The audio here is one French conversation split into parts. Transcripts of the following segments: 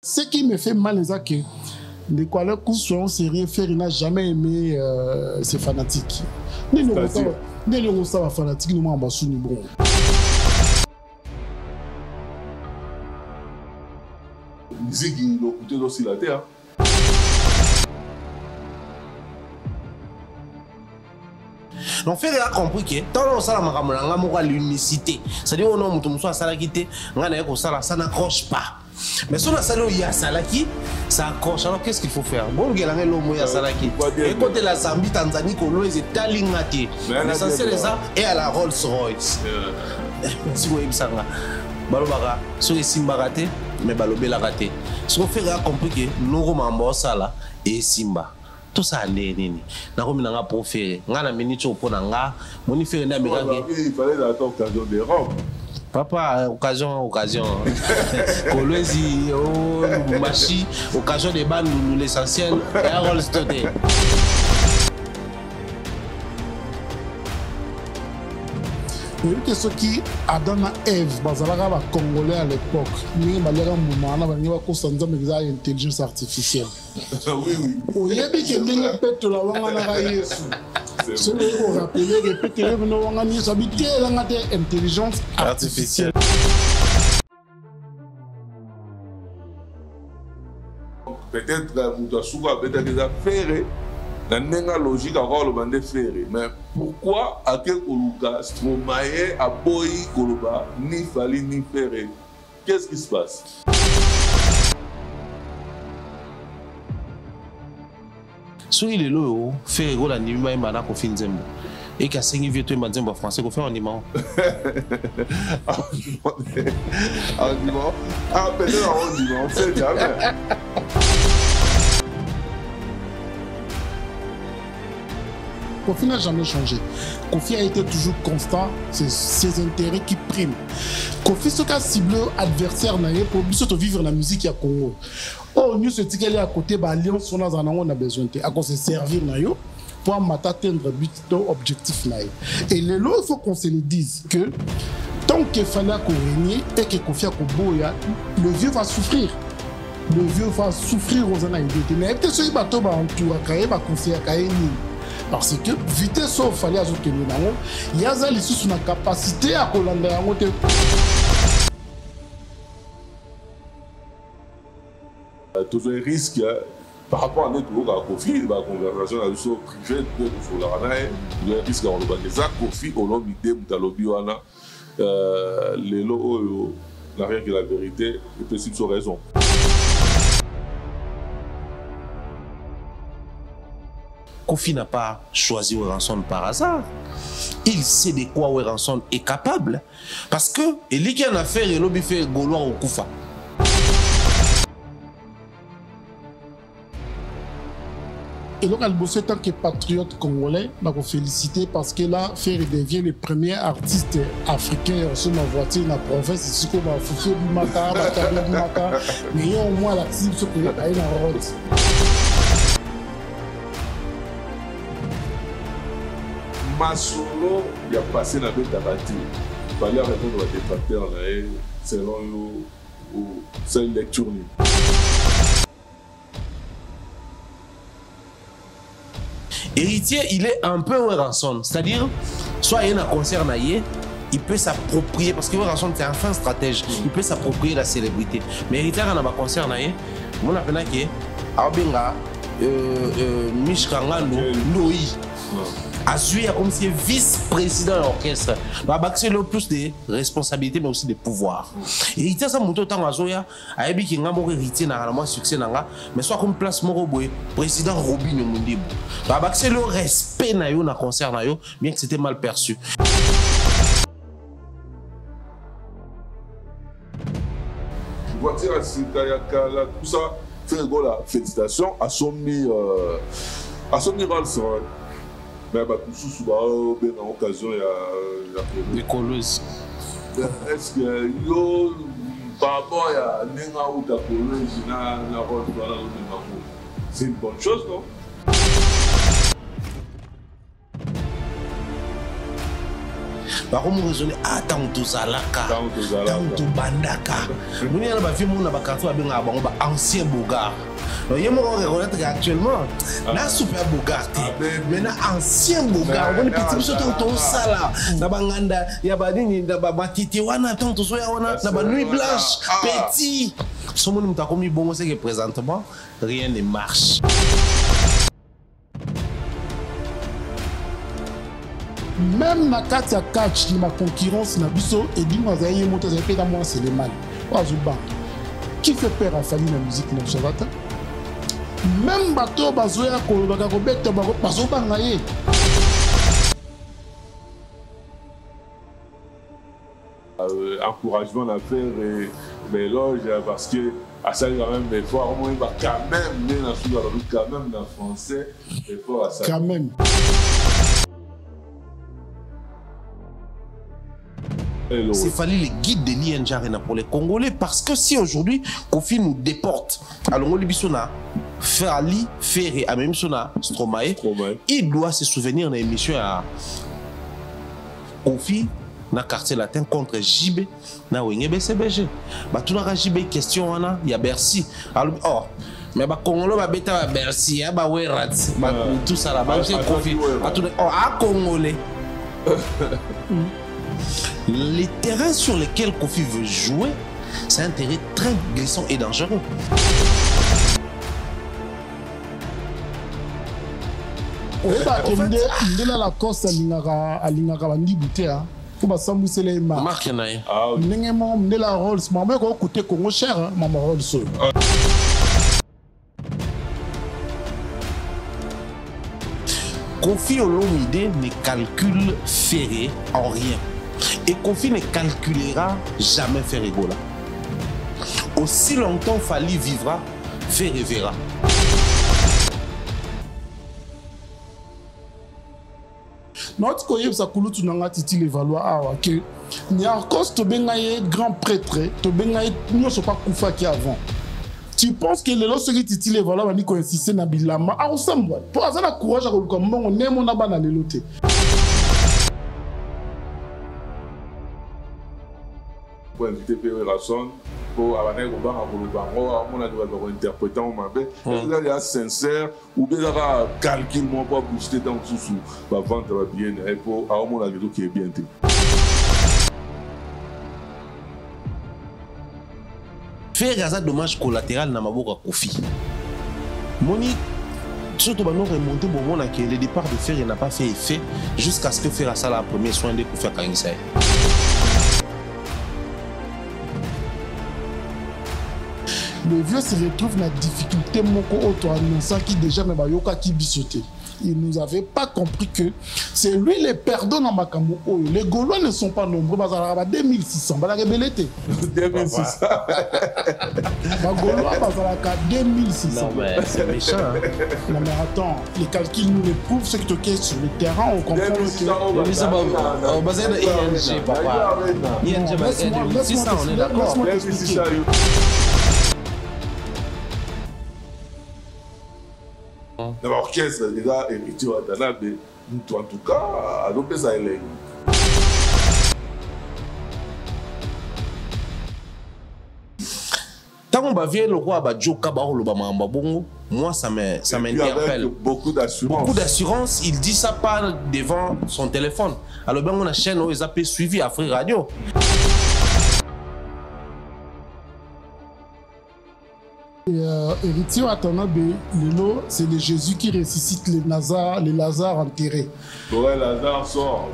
Ce qui me fait mal, c'est que les collègues qui sont sérieux, il n'a jamais aimé ces fanatiques. Ni le fanatique, nous m'en bassou ni bon. Musique, il a écouté aussi la terre. Donc, fait a compris que tant qu'on s'en a l'unicité, c'est-à-dire on a un peu à salakité, on a ça n'accroche pas. Mais si on a salé il y a salaki, ça accroche. Alors qu'est-ce qu'il faut faire? Bon, il y a l'homme il y a salaki. Et côté la Zambie, Tanzanie, Colo, ils étaient talingati. L'essentiel est ça et à la Rolls Royce. Si vous voyez ça, balobara, sur les Simba raté, mais balobé la raté. Ce qu'on fait a compris que nous romans ça là et Simba. Tout ça allait nini na ko mina nga proféré nga na minute pour nga moni faire na mirage il fallait la occasion des robes papa occasion kolwezi oh machi occasion des bandes nous l'essentiel et à Rolls Royce. Et ce qui a donné Eve, Bazalaga Congolais à l'époque, nous avons l'intelligence artificielle. Oui. Il y a des gens qui répètent la langue. Ce qu'on rappelle, répéter l'intelligence artificielle. Peut-être que nous avons des affaires. La logique à voir le bandé ferré. Mais pourquoi à quel Koluka, Stromae, Aboyi, Koluba, ni Fali, ni Ferré? Qu'est-ce qui se passe? Si il est là, Ferré, il a nimba et mana kofi nzembo. Et qu'à 5 vieux toi nzembo français qu'on fait en imam. En imam? Ah, peut-être en imam, on sait jamais. Kofi n'a jamais changé. Kofi a été toujours constant, c'est ses intérêts qui priment. Kofi, ce qu'a ciblé adversaire pour vivre la musique à Congo. Oh, nous, ce qui est à côté, l'alliance, on a besoin de se servir pour atteindre but, objectif. Et le lot, il faut qu'on se le dise que tant qu'il fallait qu'on règne et que Kofi a Koboya, le vieux va souffrir. Le vieux va souffrir aux anaïdés. Mais peut-être que ce bateau va entourer, va conseiller à Kaini. Parce que vitesse au fallait ajouter le nom, il y a une capacité à collander à côté. Toujours un risque par rapport à notre Kofi, la conversation avec le privé de Folarana, il y a un risque à on le des Kofi au long de Mutalobiwana, les lots n'a rien que la vérité, et possible sur raison. Kofi n'a pas choisi Weranson par hasard. Il sait de quoi Weranson est capable. Parce que, il y a une affaire, il a fait Gaulois au Koufa. Et donc, Albossé, tant que patriote congolais, je vais féliciter parce que là, Ferré devient le premier artiste africain sur ma voiture dans la province. C'est ce qu'on va faire du Maka, mais il y a au moins l'artiste sur le pays dans la route. Masolo, il a passé dans le tabati. Il fallait répondre à des facteurs selon une lecture. Héritier, il est un peu Weranson. C'est-à-dire, soit il y a un concert, il peut s'approprier, parce que Weranson c'est un fin stratège, il peut s'approprier la célébrité. Mais Héritier, il y a un concert, on a appelé Abenga, Mishkangalo, Noi. Azui comme si vice-président de l'orchestre. C'est le plus de responsabilités, mais aussi de pouvoir. Héritier, ça monte autant à Zoya, à Ebi qui n'a pas héritier, n'a pas succès, mais soit comme place Moroboé, président Robin Mundibou. C'est le respect na yo na concert na yo, bien que c'était mal perçu. Voiture à Sikayakala, tout ça, fait la félicitations à son Rolls Royce. Mais sous une occasion, il y a des coleuses. Est-ce que yo, par rapport à Nenga ou ta colleuse, c'est une bonne chose, non? bakomi raisonner tant tozalaka tant tobandaka moni yana bafie mona bakartier babengaka bango baancien bogard ye moko reconnaître actuellement na super bogard te mais na ancien bogard omoni peti biso ntango tozosala na banganda ya banini na bamatete wana ntango tozoya wana na banuit blanche petit somoni moto akomi bongo seke présentement rien ne marche. Même na kati ya catch na concurrence na biso et dit moi zaye moto zaye peda moi c'est le mal wazuba qui fait peur à Fally na musique na Shavata même bato bazoya ko baka ko beta bazo banga ye encouragement à faire et l'éloge parce que à ça quand même mais faut au moins quand même mais quand même dans français il faut à ça quand même. C'est Fally le guide de l'INJ Arena pour les Congolais parce que si aujourd'hui Kofi nous déporte alors on lui Fally Ferré à même sona Stromae il doit se souvenir de l'émission à Kofi na quartier latin contre JB na Wenge BCBG ba tout la JB question wana ya Bercy alors oh mais ba Congolais ba beta ba Bercy ba Werat ba tout ça là ba Kofi à tout oh à Congolais. Les terrains sur lesquels Kofi veut jouer, c'est un terrain très glissant et dangereux. Ndela la course alingaka bandi bute hein. Faut pas s'embouser les marques. Marque naï. Ndengemo ndela Rolls, maman ko coûter Congo cher hein, maman Rolls. Kofi Olomide ne calcule Ferré en rien. Et Kofi ne calculera jamais Ferré Gola. Aussi longtemps Fally vivra, Ferré verra. Notre koyeb sa kulutu nanga titi le valoir awa que ni encore to bengaye grand prêtre to bengaye nous so pas kufa qui avant. Tu penses que les lorsque titi le valoir bani ko insister na bilama a ressemble pour avoir la courage à ko mbongo nemo na bana lelote. Pour inviter Péré Rasson, pour avoir un combat pour le bango, on a dû interpréter en mabe. Est-ce qu'il y a sincère ou bien il y a calcul moi pour booster dans le sous pour vendre bien et pour avoir mon avis qui est bien. Faire un dommage collatéral dans ma boca Kofi. Moni surtout nous remonter bon moment que le départ de Ferré n'a pas fait effet jusqu'à ce que Ferré a ça la première soin de Kofi Kangisai. Le vieux se retrouve dans la difficulté moko auto annonçant qui déjà mais bayoka qui bisoté. Il nous avait pas compris que c'est lui les perdants dans Makambo. Les Gaulois ne sont pas nombreux. Bazalaka 2600. Bazalaka belete. 2600. Les Gaulois bazalaka 2600. Non mais c'est méchant. Non mais attends, les calculs nous le prouvent. Ce qui est sur le terrain, on comprend que. On base de ING, papa. ING, 2600, on est d'accord. Dans l'orchestre, les gars, héritiers Watanabe, en tout cas, à l'opé, ça est. Tant qu'on va venir le roi Badjoka Barolo Bamamba Bongo, moi ça m'interpelle. Beaucoup d'assurance. Beaucoup d'assurance, il dit ça pas devant son téléphone. Alors ben on a chaîne où ils appellent suivi à Free Radio. Héritier Watanabe, c'est le Jésus qui ressuscite les Lazare enterrés. Ouais, Lazare sort.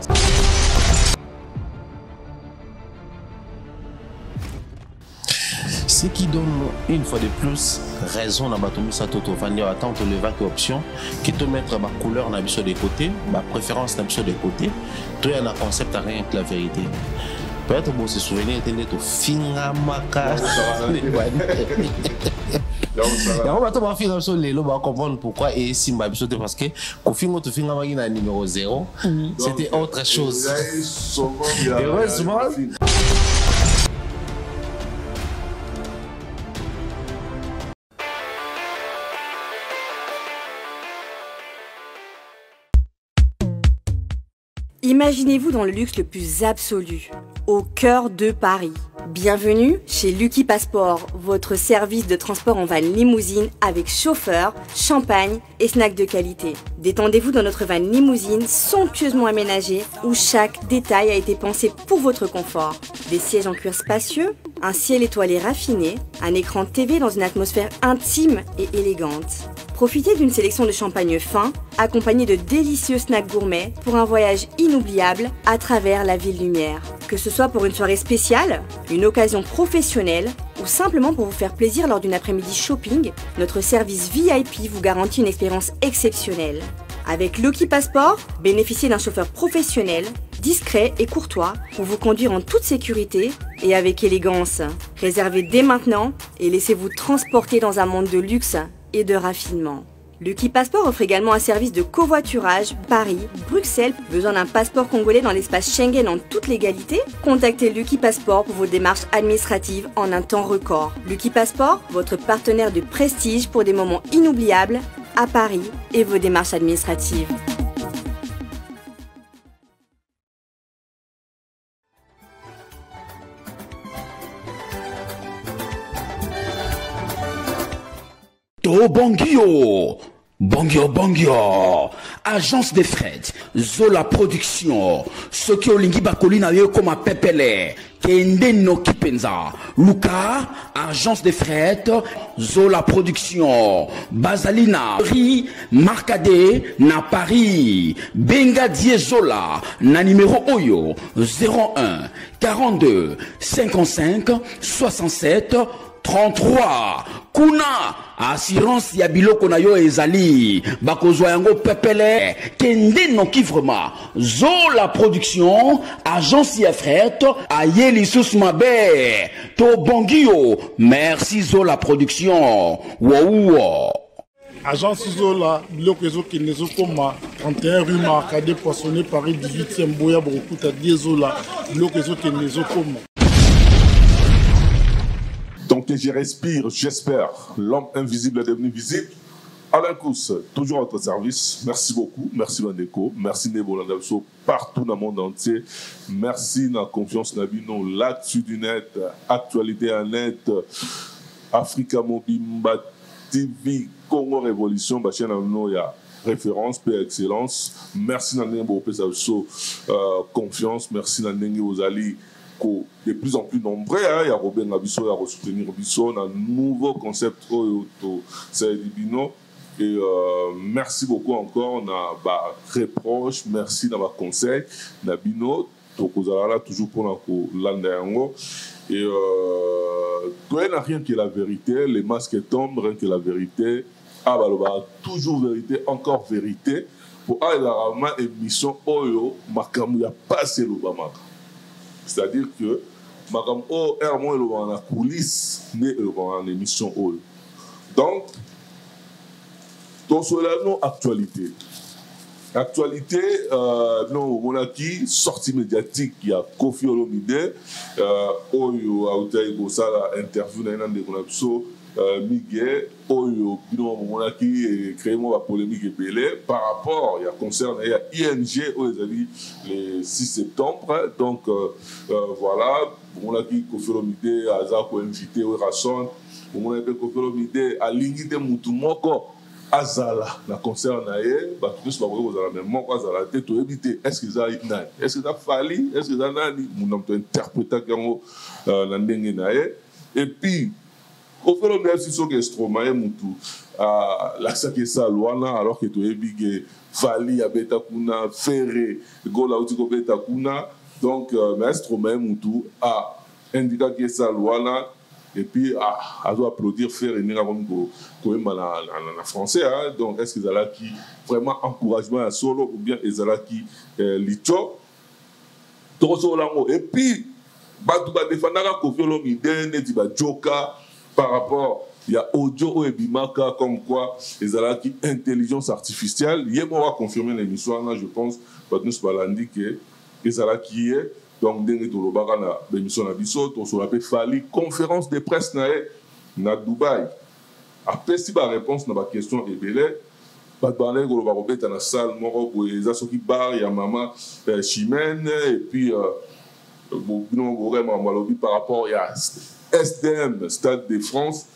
Ce qui donne une fois de plus raison à Batomisa Toto Vandia attendre le vague option qui te mettre ma couleur na biso des côtés, ma préférence na biso des côtés, tout y a un concept à rien que la vérité. Peut-être que se souvenir était au Fingamaka. On va comprendre pourquoi et Simba parce que Kofingo to Fingamaki na numéro 0, c'était autre chose. Heureusement. Imaginez-vous dans le luxe le plus absolu, au cœur de Paris. Bienvenue chez Lucky Passport, votre service de transport en van limousine avec chauffeur, champagne et snacks de qualité. Détendez-vous dans notre van limousine somptueusement aménagée où chaque détail a été pensé pour votre confort. Des sièges en cuir spacieux, un ciel étoilé raffiné, un écran TV dans une atmosphère intime et élégante. Profitez d'une sélection de champagne fin, accompagné de délicieux snacks gourmets pour un voyage inoubliable à travers la ville lumière. Que ce soit pour une soirée spéciale, une occasion professionnelle ou simplement pour vous faire plaisir lors d'une après-midi shopping, notre service VIP vous garantit une expérience exceptionnelle. Avec Lucky Passport, bénéficiez d'un chauffeur professionnel, discret et courtois pour vous conduire en toute sécurité et avec élégance. Réservez dès maintenant et laissez-vous transporter dans un monde de luxe et de raffinement. Lucky Passport offre également un service de covoiturage Paris, Bruxelles. Besoin d'un passeport congolais dans l'espace Schengen en toute légalité? Contactez Lucky Passport pour vos démarches administratives en un temps record. Lucky Passport, votre partenaire de prestige pour des moments inoubliables à Paris et vos démarches administratives. To Bangio, Bangio, agence de fret, Zola Production, Soki Olingi Bakolina yo comme Pepele, Kende no Kipenza, Luka, agence de fret, Zola Production, Bazalina, Paris, Marcade, na Paris, Benga Die Zola, na numéro Oyo, 01 42 55 67 33. Kuna assurance ya biloko na yo ezali bakozwa yango pepele kende no kivrema Zola Production agence ya fret ayeli sus mabe to bongio merci Zola Production wow. Agence Zola, biloko ezokende ezokoma 31 rue Marcade Poissonné Paris 18e Boya Bokuta Die Zola, biloko ezokende ezokoma. Donc je respire, j'espère. L'homme invisible est devenu visible. Alain Kous, toujours à votre service. Merci beaucoup. Merci Mandeko. Merci Nebo Landabso partout dans le monde entier. Merci de la confiance Nabino, là-dessus du net, actualité en net, Africa Mobimba TV, Congo Révolution, Bachien Nabino, il y a référence, paix, excellence. Merci Nabino, confiance. Merci Nabino, aux alliés. De plus en plus nombreux, il y a Robin Nabiso, il y a soutenir Bisso, un nouveau concept et merci beaucoup encore, on a reproche, merci dans ma conseil, Nabino, toujours pour l'andayango. Et toi, il n'y a rien que la vérité, les masques tombent, rien que la vérité. Ah, bah, toujours vérité, encore vérité. Pour la émission Oyo, Makamu, il n'y a pas assez l'Obama. C'est-à-dire que Madame O est dans la coulisse, mais dans l'émission O. Donc, dans cela, actualité. Actualité, non, on a qui sortie médiatique, il y a Kofi Olomide, Oyo Aoutaï Bossala, interview dans de Konapso, Miguel, Oyo, on a qui créé la polémique belé par rapport, il y a concerne, il y a ING le 6 septembre, donc voilà, on a qui Kofi Olomide, Azako invité, Rasson, on a qui Kofi Olomide, à l'ingité Moutoumoko. Azala, la concerne ailleurs, tous les gens ont même moi Azala tête au éviter. Est-ce qu'ils ont nani? Est-ce qu'ils ont fallu? Est-ce qu'ils ont nani? Mon homme interprété comme l'andeng naé. Et puis, au fait le merci sur que Stromae mutu l'accès que ça loana alors que tu es big fallu abeta kuna ferré gola utiko beta kuna donc mais Stromae mutu a indiqué que ça loana. Et puis, à applaudir, faire une comme en français. Hein? Donc, est-ce qu'ils ont qui vraiment encouragement à solo ou bien ils ont qui lito? Et puis, défendre Kofi Olomide, Joka par rapport, il y a audio et bimaka comme quoi ils ont qui intelligence artificielle. Hier, on va confirmer l'émission, je pense, Patnus Balandi, que ils ont qui est. Donc, dès que tu as l'émission Nabiso, tu as fait conférence de presse na Dubaï. Après, si la réponse à la question est belle, Batbané, on va remettre dans la salle, moro, et ça, qui bar, il y a maman Chimène, et puis, par rapport à SDM, Stade de France,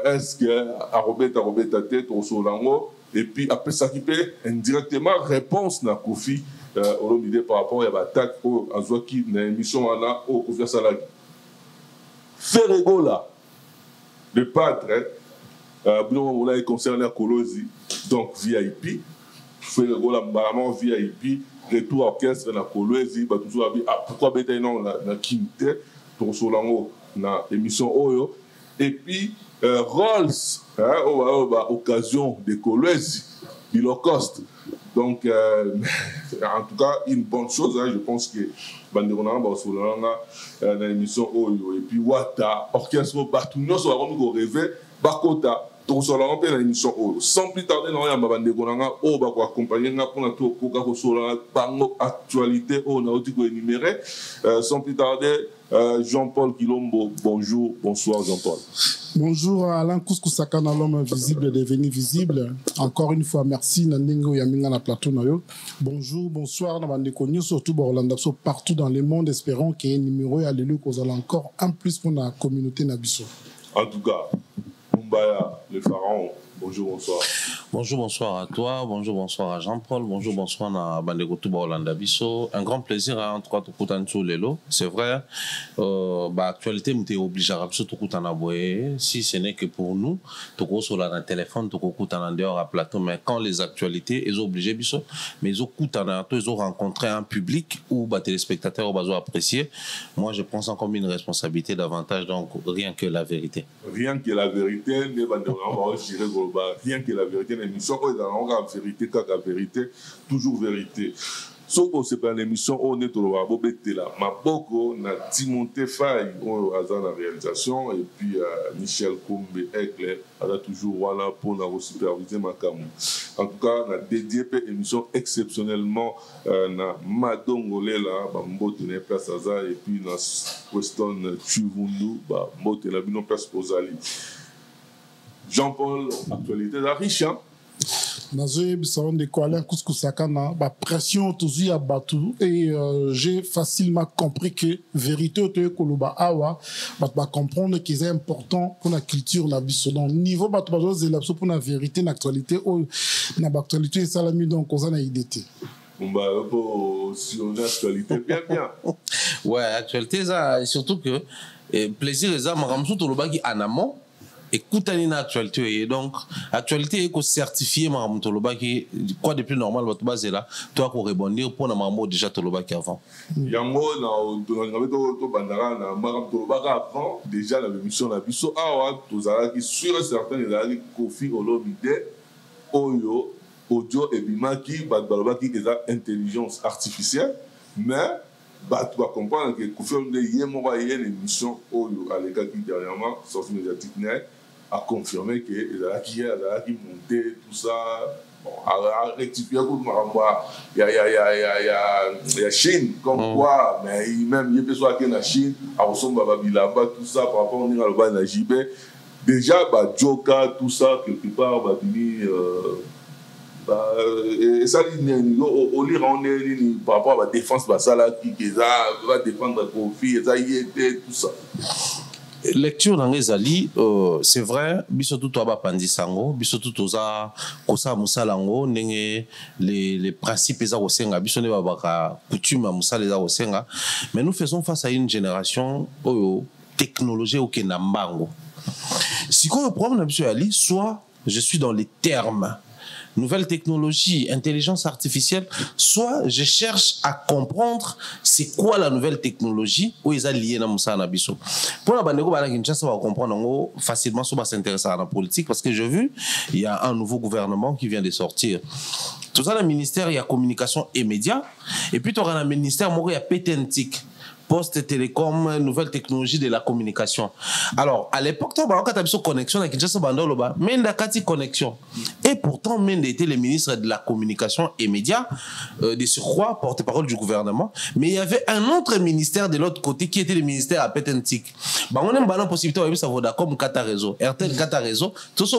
est-ce que à tête au Solango, et puis après ça qui peut indirectement réponse na Kofi Olomide par rapport à l'attaque au Azwaki na émission au Kofi Salagi. Ferregola, le padre, on est concerné à Kolosi, donc VIP. Ferregola, vraiment VIP, retour orchestre na Kolosi, toujours pourquoi bêter non na Quinte, pour Solango na émission Oyo. Et puis, Rolls, occasion de Kolwezi, Bilocost. Donc, en tout cas, une bonne chose, je pense que Banderona, dans l'émission Oyo, et puis Wata, Orchestre Batouno, sur la ronde rêvé, Bakota, donc sur la ronde dans l'émission Oyo. Sans plus tarder, on a Banderona, on va accompagner pour la tour Coca sur la actualité, on a aussi énuméré. Sans plus tarder, Jean-Paul Kilombo, bonjour, bonsoir Jean-Paul. Bonjour à Alain Kouskou-Sakana, l'homme invisible devenu visible. Encore une fois, merci Nandingo Yaminga na plateau Nayo. Bonjour, bonsoir, Nabandekoni, surtout Borlanda, partout dans le monde, espérons qu'il y ait un numéro et alléluia qu'on a encore un plus pour la communauté Nabiso. En tout cas, Mumbaya, le pharaon, bonjour, bonsoir. Bonjour, bonsoir à toi, bonjour, bonsoir à Jean-Paul, bonjour, bonsoir à Bandegotou Borlanda Bisso. Un grand plaisir à en tout cas tout Lelo. C'est vrai, actualité m'était obligé à tout si ce n'est que pour nous, tout sur le téléphone, tout en dehors à plateau, mais quand les actualités, ils ont obligé Bisso, mais ils ont rencontré un public où les téléspectateurs ont apprécié. Moi, je pense encore une responsabilité davantage, donc rien que la vérité. Rien que la vérité, rien que la vérité. L'émission où la vérité, caca vérité, toujours vérité. Sauf que c'est pas l'émission où on est au Babobete là. Maboko, na Timothée Faye, au hasard la réalisation, et puis Michel Kombe Aigle, elle a toujours voilà pour la superviser ma camu. En tout cas, on a dédié une émission exceptionnellement na Madongolé là, Bambo tenait place à ça, et puis na Weston Chuvundu, Bambo tenait place aux Ali. Jean-Paul, actualité la riche, hein? Nazoé Bissaron de Kuala Kouskou-Sakana, pression toujours à Batou, et j'ai facilement compris que vérité au Koloba Awa, va comprendre que c'est important pour la culture la Bisso. Donc, niveau Batou, c'est l'absolu pour la vérité, l'actualité, la actualité, ça l'a mis dans cause de l'IDT. Si on a actualité, bien. Ouais, actualité, ça, surtout que plaisir, ça, Maramsou Toloba qui en amont. Écoute une actualité, donc actualité est certifiée Maram Toloba qui quoi de plus normal votre base est là toi pour rebondir pour Maram déjà Toloba qui avant yango na to bandara na Maram Toloba avant déjà la émission na biso awa tozala qui sûr et certain il y Kofi Olomide Oyo audio et bimaki badbaloba qui est intelligence artificielle mais tu vas comprendre que Kofi Olomide y a une émission Oyo à l'écart qui dernièrement sortie médiatique a confirmé que les qui monté tout ça bon à rectifier pour il y a Chine comme quoi mais même il peut soit que la Chine à ressemble à Bilamba tout ça par rapport au Niralba na JB déjà Joka tout ça quelque part et ça au lire on est par rapport à la défense ça là qui va défendre Kofi et ça y était tout ça. Lecture dans les alliés, c'est vrai, bisotu toaba pandisango, bisotu toza kosa musalango, les principes za osenga, bisone babaka coutume à musala za osenga, mais nous faisons face à une génération technologie au kenambango. Si quoi le problème biso ali, soit je suis dans les termes nouvelle technologie, intelligence artificielle, soit je cherche à comprendre c'est quoi la nouvelle technologie où ils sont liés dans Moussa Nabiso. Pour la bande, on va comprendre facilement si on s'intéresse à la politique parce que j'ai vu, il y a un nouveau gouvernement qui vient de sortir. Tout ça, le ministère, il y a communication et médias, et puis tu auras un ministère, il y a pétentique. poste télécom, nouvelles technologies de la communication. Alors, à l'époque, tu as une connexion avec Kinshasa Bandoloba, mais il y a une connexion. Et pourtant, Mende était le ministre de la communication et médias, de surcroît, porte-parole du gouvernement, mais il y avait un autre ministère de l'autre côté qui était le ministère à Petentik. On a une possibilité de savoir comme Kata Réseau, RTL Kata Réseau, tout ça,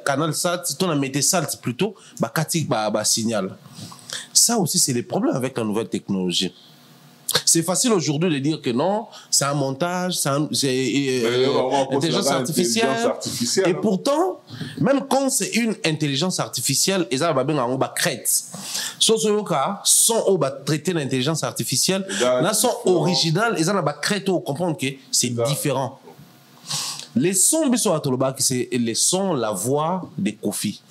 canal SAT, on a mis SAT plutôt, signal. Ça aussi, c'est le problème avec la nouvelle technologie. C'est facile aujourd'hui de dire que non, c'est un montage, c'est intelligence artificielle. Et pourtant, même quand c'est une intelligence artificielle, ils ont une crête. Sauf que sont traiter l'intelligence artificielle, là sont originales, ils ont une crête pour comprendre que c'est différent. Les sons, c'est les sons, la voix des Kofi.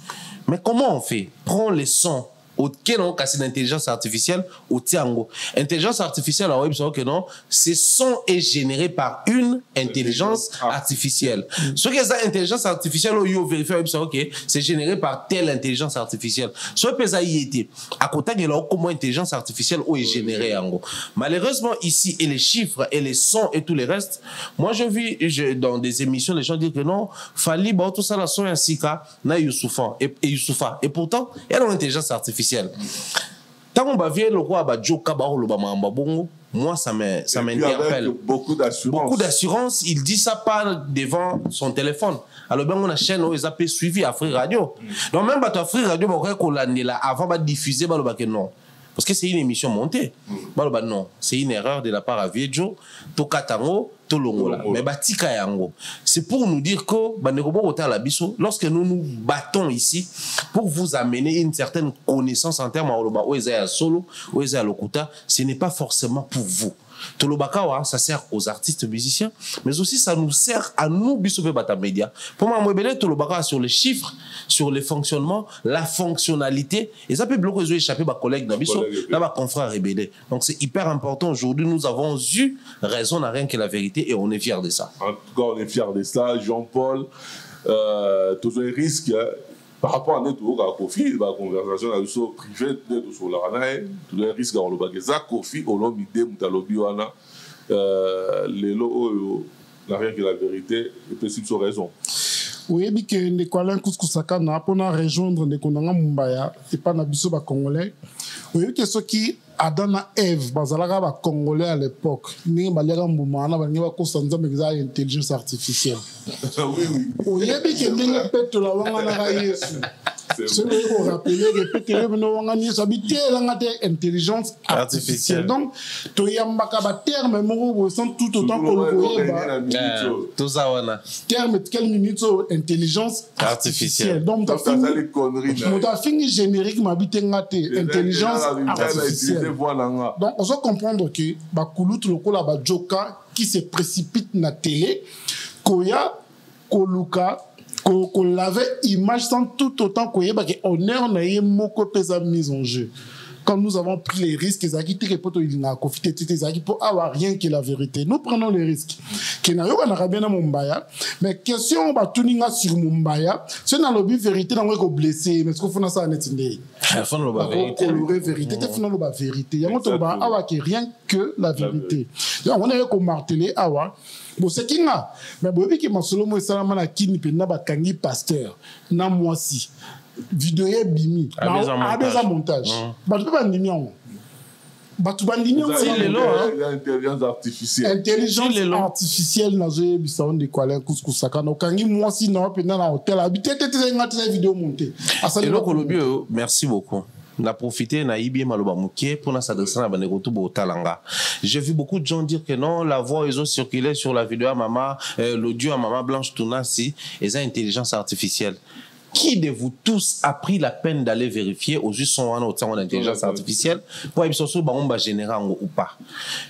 Mais comment on fait? Prends les sons. Auquel on casse l'intelligence artificielle au Tiango. Intelligence artificielle, alors, que non, ce son est généré par une intelligence artificielle. Ce qui est ça, intelligence artificielle, c'est généré par telle intelligence artificielle. Ce qui est ça, à côté de là, comment intelligence artificielle est générée en gros. Malheureusement, ici, et les chiffres, et les sons, et tout le reste, moi, je vis dans des émissions, les gens disent que non, Fali, tout ça, la son, ainsi qu'à, na Youssoufa. Et pourtant, il y a une intelligence artificielle. Tant qu'on va voir le roi Badjoka bongo, moi ça m'interpelle. Beaucoup d'assurance. Il dit ça pas devant son téléphone. Alors ben on a chaîne où ils appellent suivi à Free Radio. Donc même à Free Radio, avant de diffuser non. Parce que c'est une émission montée. Non, c'est une erreur de la part à Viejo, Tokatango, Tolongola. Mais Batika Yango. C'est pour nous dire que lorsque nous nous battons ici, pour vous amener une certaine connaissance en termes de solo, lokuta, ce n'est pas forcément pour vous. Tolobakawa, ça sert aux artistes musiciens, mais aussi ça nous sert à nous, Bissopé Bata Média. Pour moi, Tolobakawa sur les chiffres, sur les fonctionnements, la fonctionnalité, et ça peut bloquer les échapper à collègues d'Abisso, là, ma confrère rébellé. Donc c'est hyper important. Aujourd'hui, nous avons eu raison à rien que la vérité et on est fiers de ça. En tout cas, on est fiers de ça. Jean-Paul, toujours un risque. Par rapport à notre Kofi, la conversation avec le privé de sur la RANAE, tout le risque dans le bagage, Kofi, au long de Moutalobiwana, les lots, n'a rien que la vérité, et possible sur raison. Oui, mais que les Kuala Kousaka n'a pas rejoindre les Konanga Mumbaya, et pas Nabiso Congolais. Oui, que ce qui Adana Eve, Bazalaga Congolais à l'époque, ni Balega Moumana, Baniwa Kosanza, mais intelligence artificielle. Oui. Oui, mais que les pètes la Wangana Yesu. C'est vrai qu'on rappelle, répéter, intelligence artificielle. Donc, tu y a un terme, mais tout autant que le terme, quelle minute intelligence artificielle. Donc, tu as fini générique, ma intelligence artificielle. Donc, on doit comprendre que Bakoulout, le Kola Badjoka, qui se précipite dans la télé, Koya, Koluka, qu'on l'avait image sans tout autant qu'on y ait honneur n'a eu moko pesa mise en jeu. Quand nous avons pris les risques, pour avoir rien que la vérité. Nous prenons les risques. Mais question sur Mumbaya, c'est dans le but vérité, dans le blessé, mais ce qu'on fait ça en est-il? Vérité, vérité. Il y a rien que la vérité. On est comme martelé, bon, c'est qui n'a? Mais bon, qui m'a solo moi ça m'a kini pe na bakangi pasteur na moi si vidéo bimi a des montage ba tu pas ndimi on ba tu ba ndimi on c'est l'intelligence artificielle na zo bisa on de kwala kusaka na kangi moi si na pe na hôtel habité tete ngati vidéo montée asali le kolobio merci beaucoup. Na profité na ibi maloba mukie pour na s'adresser à banegoto bo talanga. J'ai vu beaucoup de gens dire que non, la voix ils ont circulé sur la vidéo à maman, l'audio à maman Blanche Tounassi, et ça intelligence artificielle. Qui de vous tous a pris la peine d'aller vérifier aux yeux son en intelligence artificielle pour être sûr ba on ba général ou pas.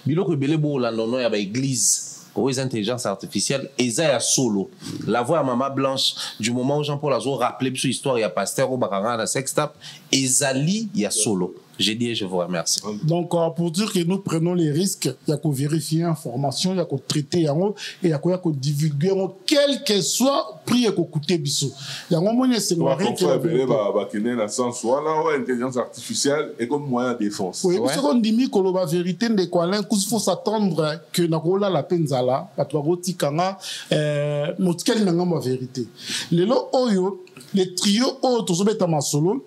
Biloko belé bo la nono ya ba église. Aux intelligences artificielles, et ça y solo. La voix à maman Blanche, du moment où Jean-Paul a rappelé sur l'histoire, il y a pasteur au Bakanga, la sextape, et Zali, il y a solo. J'ai dit et je vous remercie. Donc, pour dire que nous prenons les risques, il y a qu'à vérifier l'information, il y a qu'à traiter, et il y a qu'à divulguer, quel que soit prix et qu'à coûter biso. Il y a un moment où c'est un intelligence artificielle et comme moyen de défense. Oui, ce qu'on dit que la vérité de quoi il faut s'attendre que nakola la penzala, patwagoti kanga, motkeli nanga ma vérité. Les lots oyo, les trios oyo tozobeta masolo.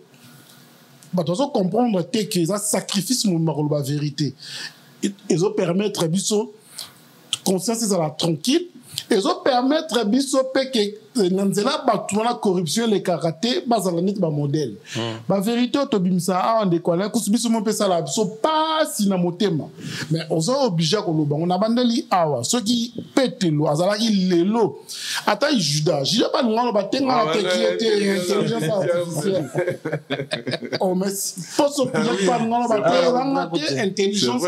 Bah, tu dois comprendre que ça sacrifice la vérité. Ils ont permettre biso conscience à la tranquille. Ils ont permettre biso que nanzela batuna corruption les karaté bazala net ba modèle. Ba vérité otobimisa en décoller kusubiso mon pesa la biso pas si na motema. Mais on est obligé ko loba on abandeli awa ceux qui pètent l'eau azala ilelo. Ata Judas pas ngalo batenga qui était intelligence artificielle. Oh mais faut se piger pas ngalo batenga intelligence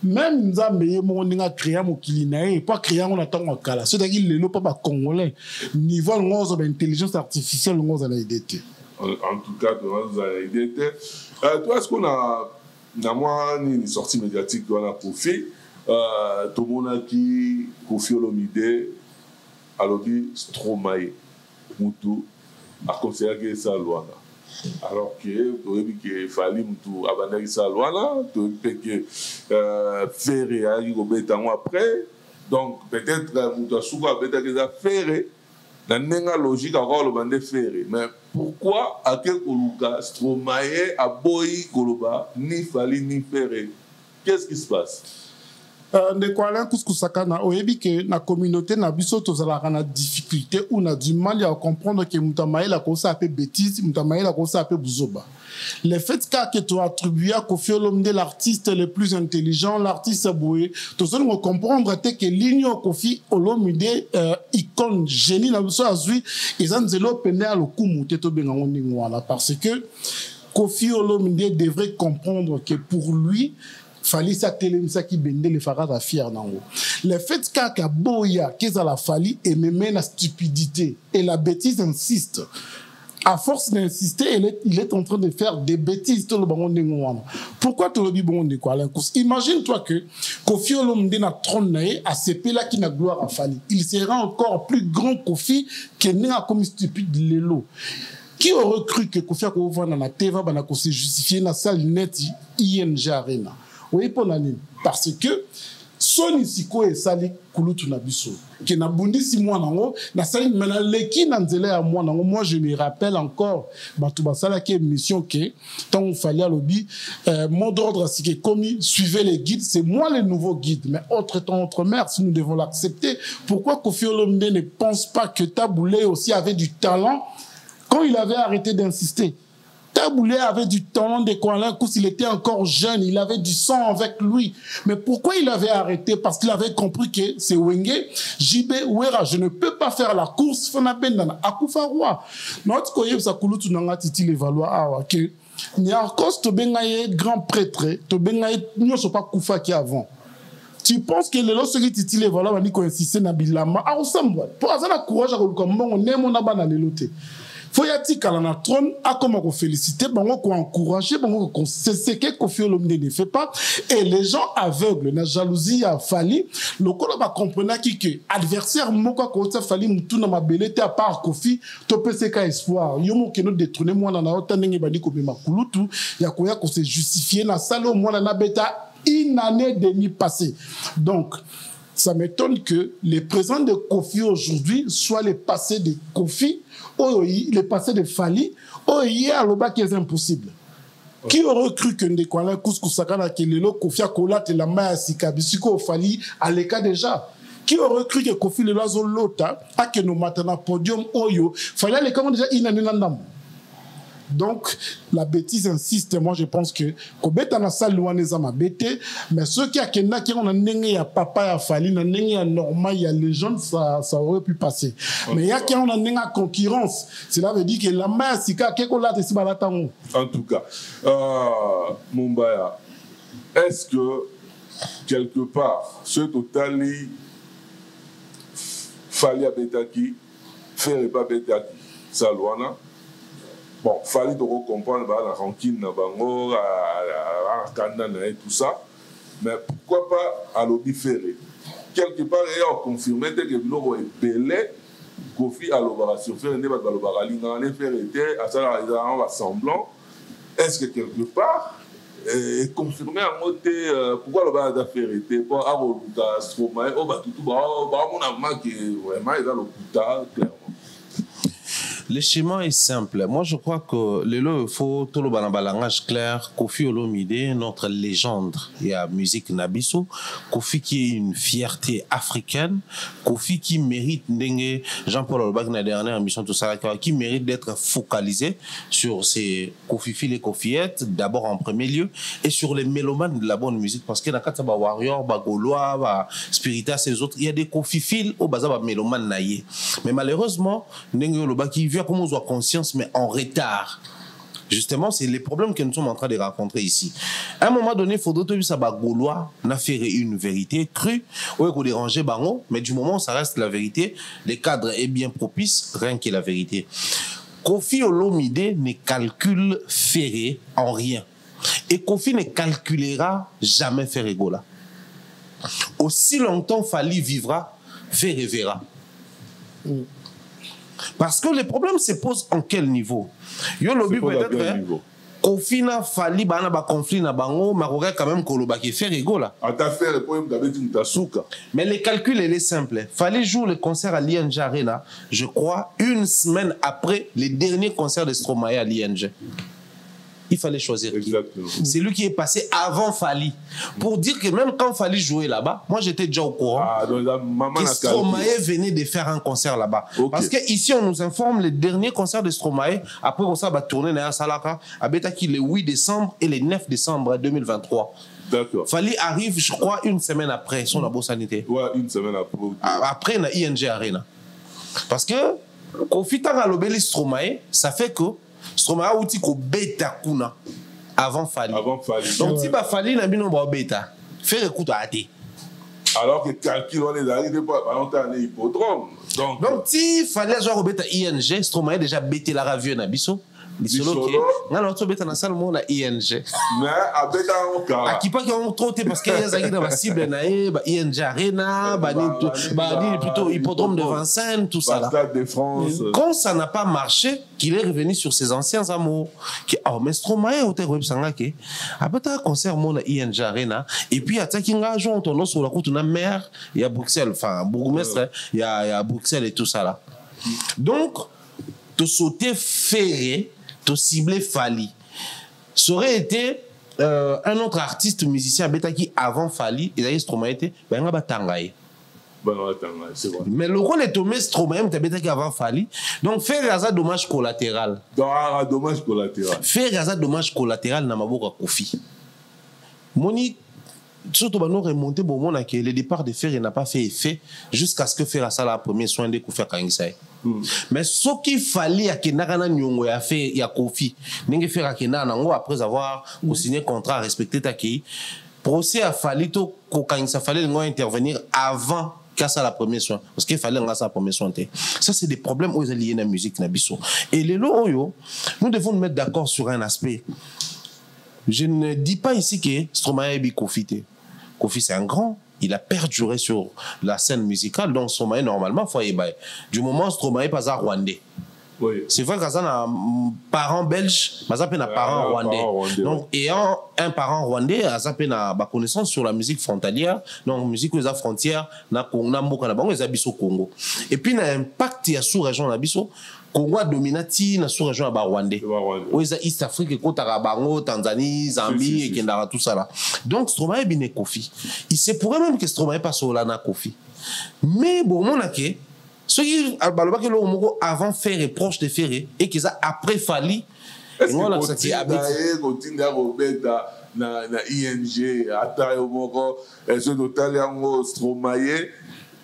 même nzambe mo ninga créer mo kilinae pas créer on attend kala. C'est-à-dire lelo pas ba congolais. Niveau l'intelligence artificielle, nous allons aider. En tout cas, nous allons aider. Toi, est-ce qu'on a une sortie médiatique qu'on a Kofi, tout le monde qui Kofi Olomide a lobby Stromae, Moutou, a considéré que ça loi. Alors que il fallait Moutou abandonner sa loi, tu que Ferré a eu après. Donc peut-être Moutou a souvent fait dans la logique encore le bande ferré. Mais pourquoi à quel Koluka Stromae a boy Koloba ni Fali ni Ferré? Qu'est-ce qui se passe? De quoi là kuskusakana oyebi que na communauté na biso tozala na difficulté ou na du mal à comprendre que Mutamae la kosa appelé bêtise, Mutamae la kosa appelé buzoba. Le fait que tu as attribué à Kofi Olomide l'artiste le plus intelligent, l'artiste Boué, tu dois comprendre que l'union Kofi Olomide icône génie na biso azui ils ont zelo pené à le kumu teto bengango ningwana parce que Kofi Olomide devrait comprendre que pour lui fallait ça télémisa qui bende les farades à fier nango. Le fait qu'à boya qu'ils a la fali et me mène à stupidité et la bêtise insiste. À force d'insister, il est en train de faire des bêtises tout le monde. Pourquoi tu le dis bon de quoi? Imagine-toi que Kofi Olomide na trône à ce pays-là qui n'a gloire à Fali. Il sera encore plus grand Kofi que n'a comme stupide Lelo. Qui aurait cru que Kofi Olomide na Teva bana ko se justifier na salle net ING Arena? Oui, pour l'année. Parce que son siko et sali kulutu na biso. Qui n'a bondi 6 mois nango, na sali mena leki na nzele à moi nango. Moi, je me rappelle encore, Batouba Sala qui est mission que, tant il fallait à lobby, mot d'ordre, c'est que comme suivez les guides, c'est moi le nouveau guide. Mais autre temps, autre mère, si nous devons l'accepter, pourquoi Kofi Olomide ne pense pas que Taboulé aussi avait du talent quand il avait arrêté d'insister? Taboulé avait du talent de Kouala, il était encore jeune, il avait du sang avec lui. Mais pourquoi il avait arrêté? Parce qu'il avait compris que c'est Wenge, JB, Ouera, je ne peux pas faire la course, Fonabendana, Akoufaroua. Notre koyeb sa kulutu nanga titi le valois awa, que Niarkos to bengaye grand prêtre, to bengaye nyoso pas koufa qui avant. Tu penses que le lorsque titi le valois, on dit qu'on insiste na bilama, ah, ressemble. Pour avoir le courage à Kolukambo, on aime on a banane loté. Faut y aller à la trône, à comment féliciter, bon, qu'on encourager, bon, qu'on c'est ce que Kofi Olomide ne fait pas. Et les gens aveugles, la jalousie a fallu. Le coup va comprendre que adversaire, moi, quand ça fallu, tout dans ma belleté à part Kofi, tu peux se faire espoir. Yomo que nous détrôner, moi, dans la haute année, badi comme ma kulutu, y a quoi qu'on s'est justifié, na salo, moi, dans la bêta, une année et demie passée. Donc, ça m'étonne que les présents de Kofi aujourd'hui soient les passés de Kofi, les passés de Fali, hier, le bac est impossible. Qui aurait cru que Ndekwana Kouskou-Sakana, que le Kofi a colat et la main à Sikabisiko Fali à l'écart déjà? Qui aurait cru que Kofi le Lazo Lota a que nos matana podium Oyo, fallait les commandes déjà inanenandam. Donc, la bêtise insiste. Moi, je pense que Kobeta na salle louaneza ma bêté, mais ceux qui a kena qui ont un nengé ya papa ya Fali, un nengé ya normal, ya légende, ça aurait pu passer. Mais il y a qui ont un nengé concurrence. Cela veut dire que la main sika keko la tesi balatango. En tout cas, Mumbaya, est-ce que quelque part, ce totali Fali à Betaki, faire pas Betaki, Salouana? bon, fallait comprendre la rancune, la kanda et tout ça. Mais pourquoi pas à l'objet ferré? Quelque part, il a confirmé que l'eau est belé. Kofi à l'opération faire ne va pas l'opération faire était à ça en semblant. Est-ce que quelque part confirmé à côté pourquoi le bas d'affaires était pour avoir Stromae au bas tout mon amant qui vraiment est dans le putain clairement. Le schéma est simple. Moi, je crois que il faut tout le langage clair. Kofi Olomide, notre légende, il y a musique Nabiso. Kofi qui est une fierté africaine. Kofi qui mérite, Jean-Paul Olbach, la dernière émission, tout ça, qui mérite d'être focalisé sur ces Kofi-Fil et Kofi-ettes, d'abord en premier lieu, et sur les mélomanes de la bonne musique. Parce qu'il y a des Warrior, Gaulois, Spiritas et les autres. Il y a des Kofi-Fil au bazar mélomanes naïe. Mais malheureusement, qui vient comme on soit conscience, mais en retard. Justement, c'est les problèmes que nous sommes en train de rencontrer ici. À un moment donné, il faudrait que ça Gaulois n'a fait une vérité crue, ou qu'on dérangeait Bango, mais du moment où ça reste la vérité, le cadre est bien propice, rien que la vérité. Kofi Olomide ne calcule Ferré en rien. Et Kofi ne calculera jamais Ferré Gola. Aussi longtemps Fali vivra, Ferré verra. Parce que les problèmes se posent en quel niveau? Yo lobby peut-être Kofi n'a Fali bana ba conflit na bango maroga quand même koloba qui fait rigola. À ta faire le problème d'avec une tasuka. Mais le calcul il est simple. Fallait jouer le concert à l'ING Arena, je crois, une semaine après les derniers concerts de Stromae à l'ING. Il fallait choisir qui. C'est lui qui est passé avant Fali. Pour dire que même quand Fali jouait là-bas, moi j'étais déjà au courant que Stromae venait de faire un concert là-bas. Okay. Parce qu'ici on nous informe les derniers concerts de Stromae, après ça va tourner dans Salaka, à Betaki le 8 décembre et le 9 décembre 2023. D'accord. Fali arrive, je crois, une semaine après son abo sanité. Ouais, une semaine après. Après, na ING Arena. Parce que, Kofi Tangalobeli Stromae, ça fait que Stromae outi ko beta kuna avant Fali. Avant Fali. Donc si ba Fali na bino ba beta, faire écoute à até. Alors que calcul on est arrivé pas longtemps à hippodrome. Donc si Fali a joué beta ING, Stromae déjà bêté la ravio na biso. Bisolo ke ngalo to beta na salle mo na ING. Mais a beta on ka. A qui pas qui ont trop parce que les agida ba cible na ba ING Arena, ba ni plutôt hippodrome de Vincennes, tout ça là. Stade de France. Quand ça n'a pas marché, qu'il est revenu sur ses anciens amours. Qui mais Stromae au web sanga ke a beta concert mo na ING Arena et puis attaquer nga jour on tourne sur la route na maire, il y a Bruxelles, enfin bourgmestre, il y a Bruxelles et tout ça là. Donc te sauter Ferré, te cibler Fali. Ça aurait été un autre artiste musicien qui avant Fali, il a Stromae était ben Tangaye. C'est vrai. Mais le rôle est tombé Stromae qui avant Fali. Donc faire un dommage collatéral. Un dommage collatéral. Faire un dommage collatéral na maboka Kofi. Moni surtout nous remonter bon moment que le départ de Ferré n'a pas fait effet jusqu'à ce que Ferré ça la premier soin de Kofi Kangisai. Mais ce qu'il fallait à Kenana Nyongo a fait il y a Kofi n'enge faire à Kenana après avoir signé contrat respecté ta qui procès a fallu to Kangisai fallait intervenir avant qu'à ça la première soin parce qu'il fallait nga ça la première soin. Ça c'est des problèmes où ils liés dans la musique na biso. Et les loyo nous devons nous mettre d'accord sur un aspect. Je ne dis pas ici que Stromae est Kofi. Kofi c'est un grand. Il a perduré sur la scène musicale, donc Stromae normalement faut y aller. Du moment où Stromae pas à Rwandais. Oui. C'est vrai que ça a un parent belge, mais ça a un parent rwandais. Donc ayant un parent rwandais, ça a une connaissance sur la musique frontalière, donc musique aux frontières, na Mboka na bango les abisso Congo. Et puis na impact ya sous région na biso Congo dominati na sous région ba rwandais. Oui, ça East Afrique kota bango, Tanzanie, Zambie et kendara tout ça là. Donc Stromae bine Kofi. Il se pourrait même que Stromae passe au lana Kofi. Mais bon mon aké ceux qui avant Ferré proche de Ferré et qu'ils a après Fali est-ce que continue à remettre na ING ata yo moko ce total yango Stromae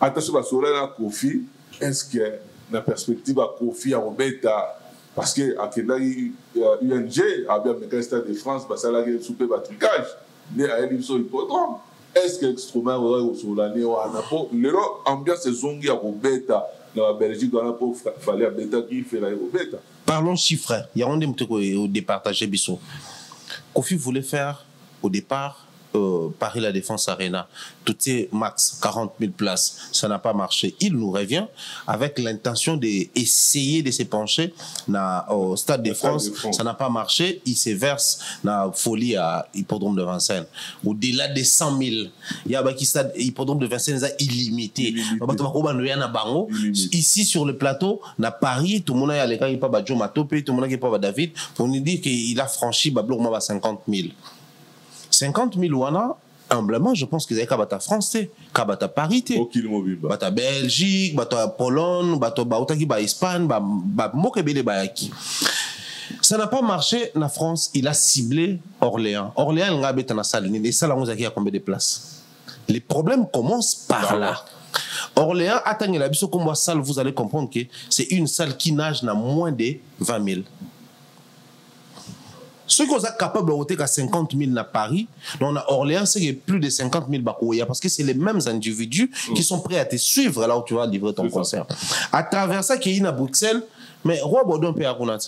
attention ba sola na Kofi est-ce que na perspective à Kofi à remettre parce que à Kendari UNG a bien le Stade de France parce que là il souper batricage mais à une seule hippodrome. Est-ce que Stromae aurait au solane ou à Napo? Le ambiance zongi à Roberta la Belgique, il fallait à Beta qui fait la Beta. Parlons chiffres. Il y a un au départage Bissot. Kofi voulait faire au départ Paris La Défense Arena, tout est max 40 000 places, ça n'a pas marché. Il nous revient avec l'intention d'essayer de se pencher au Stade de France, ça n'a pas marché. Il se verse dans la folie à Hippodrome de Vincennes. Au-delà des 100 000, il y a un stade Hippodrome de Vincennes illimité. Ici sur le plateau, à Paris, tout le monde a les gars, il pas Badjo Matopé, tout le monde a pas David, pour nous dire qu'il a franchi Bablo 50 000. 50 000 wana, humblement, je pense qu'ils avaient Kabata français, Kabata parité. Bata Belgique, Bata Pologne, Bata Espagne, ça n'a pas marché en France, il a ciblé Orléans. Orléans, il a été dans la salle, les salles ont combien de places. Les problèmes commencent par là. Orléans, attendez la biso comme salle, vous allez comprendre que c'est une salle qui nage dans moins de 20 000. Ceux qui sont capables de voter à 50 000 à Paris, on a Orléans, c'est plus de 50 000 Bakoya, parce que c'est les mêmes individus qui sont prêts à te suivre là où tu vas livrer ton concert. À travers ça, qui est à Bruxelles, mais Roi Baudouin peut avoir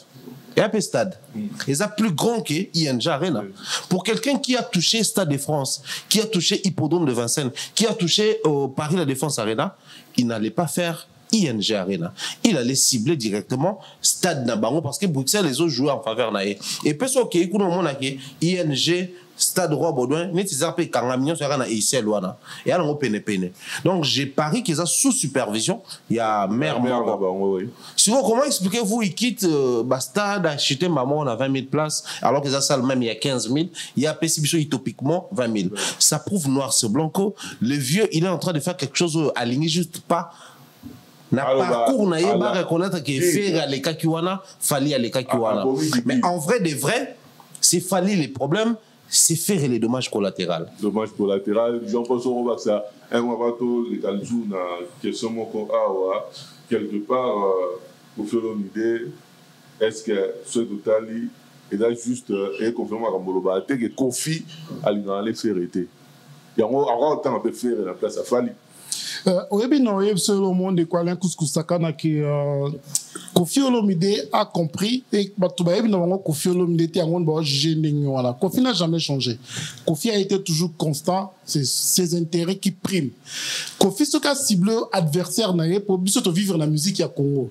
il y a un stade. Ils ont plus grand que ING Arena. Pour quelqu'un qui a touché Stade de France, qui a touché Hippodrome de Vincennes, qui a touché Paris La Défense Arena, il n'allait pas faire ING Arena. Il allait cibler directement Stade Nabango parce que Bruxelles, les autres jouaient en faveur naïe. Et puis, ce qui est ING, Stade Roi Baudouin, donc, j'ai parié qu'ils ont sous supervision. Il y a maire. Sinon, comment expliquez-vous, ils quittent Stade, acheter maman, on a 20 000 places, alors qu'ils ont salle même, il y a 15 000. Il y a PCBiso utopiquement 20 000. Ça prouve noir sur blanco. Le vieux, il est en train de faire quelque chose aligné juste pas. Na parcours na yeba reconnaître que faire les kakiwana fallait les kakiwana. Mais en vrai de vrai, c'est fallait les problèmes, c'est faire les dommages collatéraux. Dommages collatéraux, j'en pense au revoir ça. Un bateau les calzou na question mon quelque part pour faire une idée, est-ce que ce total est là juste et confirmé à Moloba que Kofi a les faire été. Il y a encore temps à faire la place à Fali. Oui, non, le monde de quoi l'un qui Kofi Olomide a compris et Kofi Olomide était un génie. Kofi n'a jamais changé. Kofi a été toujours constant. C'est ses intérêts qui priment. Kofi ce qu'a ciblé adversaire pour vivre la musique à Congo.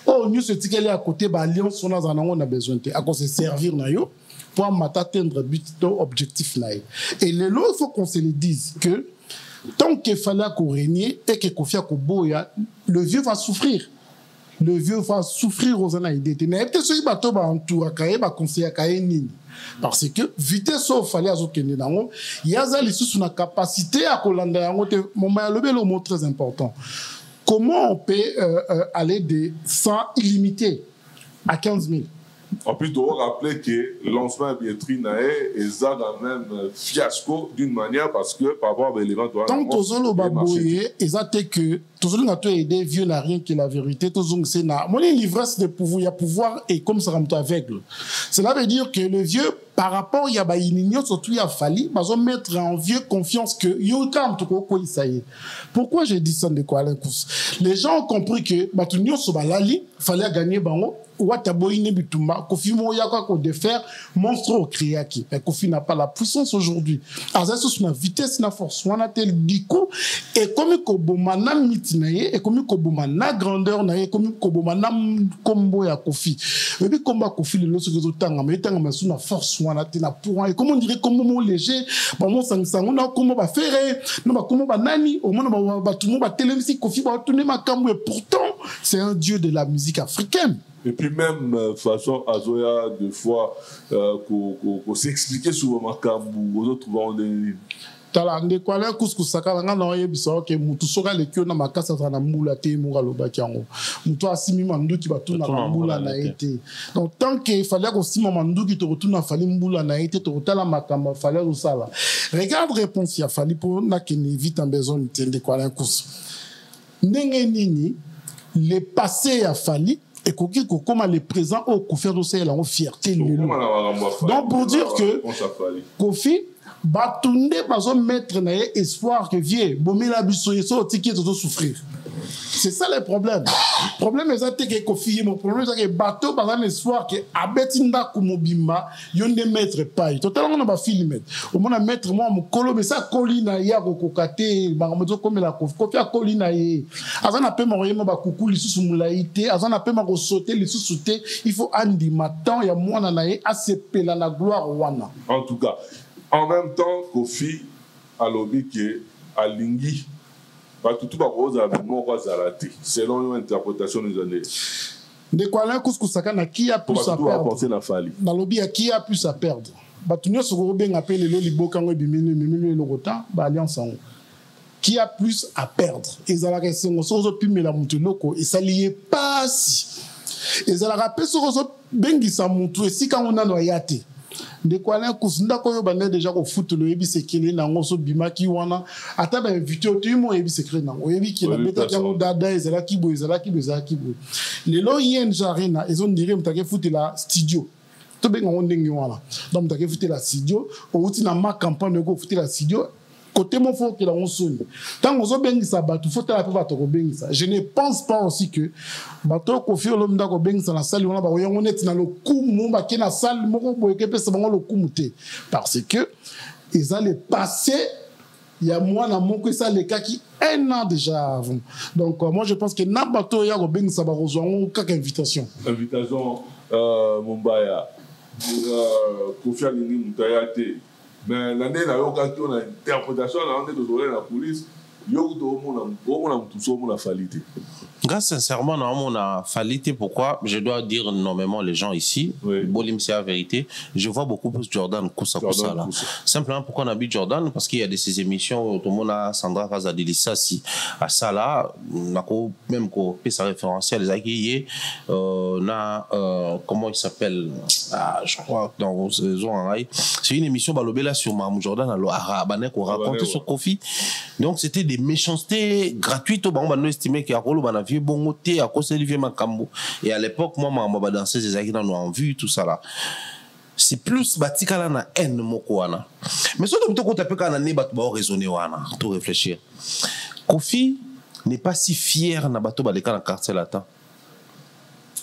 Oh, nous ce qui est à côté, l'alliance on a besoin de à cause de servir nayo pour atteindre but objectif nayo. Et le lot il faut qu'on se le dise que tant qu'il fallait qu'on règne et que Kofi Akoboya, le vieux va souffrir. Le vieux va souffrir aux anaïdés. Mais peut-être que ce bateau va entourer, va conseiller à Nini. Parce que vitesse au fallait à Zokene Nango, il y a une capacité à Kolanda. Mon le mot très important. Comment on peut aller de 100 illimité à 15 000? En plus, on rappeler que le lancement de Bietri Naé est dans le même fiasco d'une manière parce que par rapport à l'élément de tant que Tozolo Baboye, exact que Tozolo n'a pas aidé, vieux n'a rien que la vérité. Tozolo c'est na. Mon l'ivresse de pouvoir, il y a pouvoir et comme ça ramène aveugle. Cela veut dire que le vieux, par rapport, il y a ba inigno surtout il a fallu, bah on mettre en vieux confiance que yoka en tout cas quoi ça y est. Pourquoi j'ai dit ça de quoi les gens ont compris que bah tout nyo sobalali fallait gagner bango. Wataboine Bitumba, Kofi Moyaka ko de faire monstre au créaki. Mais Kofi n'a pas la puissance aujourd'hui. Azasus na vitesse na force wana tel du coup et comme ko bomana mitinaye et comme ko bomana grandeur naye comme ko bomana combo ya Kofi. Et puis combat Kofi le loso que tanga mais tanga masu na force wana tina pour et comme on dirait comme mon léger ba mon sang on a comment ba faire no ba comment ba nani au moins ba tout le monde ba téléviser Kofi ba tourner makambo et pourtant c'est un dieu de la musique africaine. Et puis même façon Azoya deux fois qu'on s'expliquait sur Makambu aux autres vont des talande quoi là couscous sakala na yebisa que mutu soka le kio na makasa na mbula te munga lobaki yango mutu asimi manduki batuna na mbula na été donc tant que il fallait qu'on sima manduki to retourna fali mbula na été to tala makamba fallait usala regarde réponse ya fali pour na kene vite en besoin de quoi là couscous ndenge nini le passé a fallu et comment les présents au Kofi Adosé la fierté donc pour dire que Kofi Batunde bazo mettre na espoir que vieux bomela biso yeso ticket to souffrir C'est ça le problème. Le problème est que Kofi, mon problème c'est que bateau par un espoir que abetinda kumobimba yonde mettre paille. Totalement on va filmer. Au moins mettre moi mon colo mais ça colina ya kokate ba moto comme la Kofi a colina ye. Azana pe mo yema ba kuku lisusu mulaité, azana pe ma ko sauter lisusu te, il faut andi matin ya mwana na ye asepela la gloire wana. En tout cas, en même temps Kofi a lobby que alingi tout va rose avec moi selon une interprétation des années. De quoi là couscous na qui a plus à perdre dans lobby à qui a plus à perdre batunyo soko ben appelé le liboka ngo bimini le rota ba alliance en qui a plus à perdre ezala ka sengo sozo pimela mutu loko et ça lié pas si ezala rappel sozo bengisa mutu esika ngona no yate de quoi là kusunda ko yo bande déjà ko foot le yebi sekele na ngoso bimaki wana ata ba invité to mo yebi secret na o yebi ki na beta kango dada ezala kibo le lo yen jarena ezon dire mutake foot la studio to benga ndenge wana donc mutake foot la studio o uti na ma campagne ko foot la studio côté mon faut que la on sonne tant on bengisa batu faut la pas to bengisa je ne pense pas aussi que bato ko fi lo mndako bengisa na salle on ba yango net na lo kumu ba ke na salle moko boyeke pesa bango lo kumute parce que ils allaient passer il y a moi na moko ça les cas qui un an déjà avant donc moi je pense que na bato ya ko bengisa ba rejoindre quelque invitation Mumbaya Kofi alingi mutayate. Mais l'année là, on a une interprétation là, on est de la police. Sincèrement, on a falité. Pourquoi? Je dois dire nommément les gens ici. Bolim, c'est la vérité. Je vois beaucoup plus Jordan Koussa là. Simplement, pourquoi on a vu Jordan? Parce qu'il y a de ces émissions, tout le monde a Sandra Razadilissa, si à ça là, on a même qu'on peut sa référentiel, les acquis, comment il s'appelle? Je crois dans c'est une émission balobela sur Mahmoud Jordan à l'Arabanek qu'on racontait sur Kofi. Donc c'était des méchancetés gratuites au banc on estimé qu'il y a rôle on a vu bon thé à cause de Olivier Makambo et à l'époque moi m'a dansé des acquis dans en vue tout ça là c'est plus batikala na haine moko wana mais surtout quand tu peux kana ne bat ba raisonner wana tout réfléchir Kofi n'est pas si fier na bato baleka na quartier latin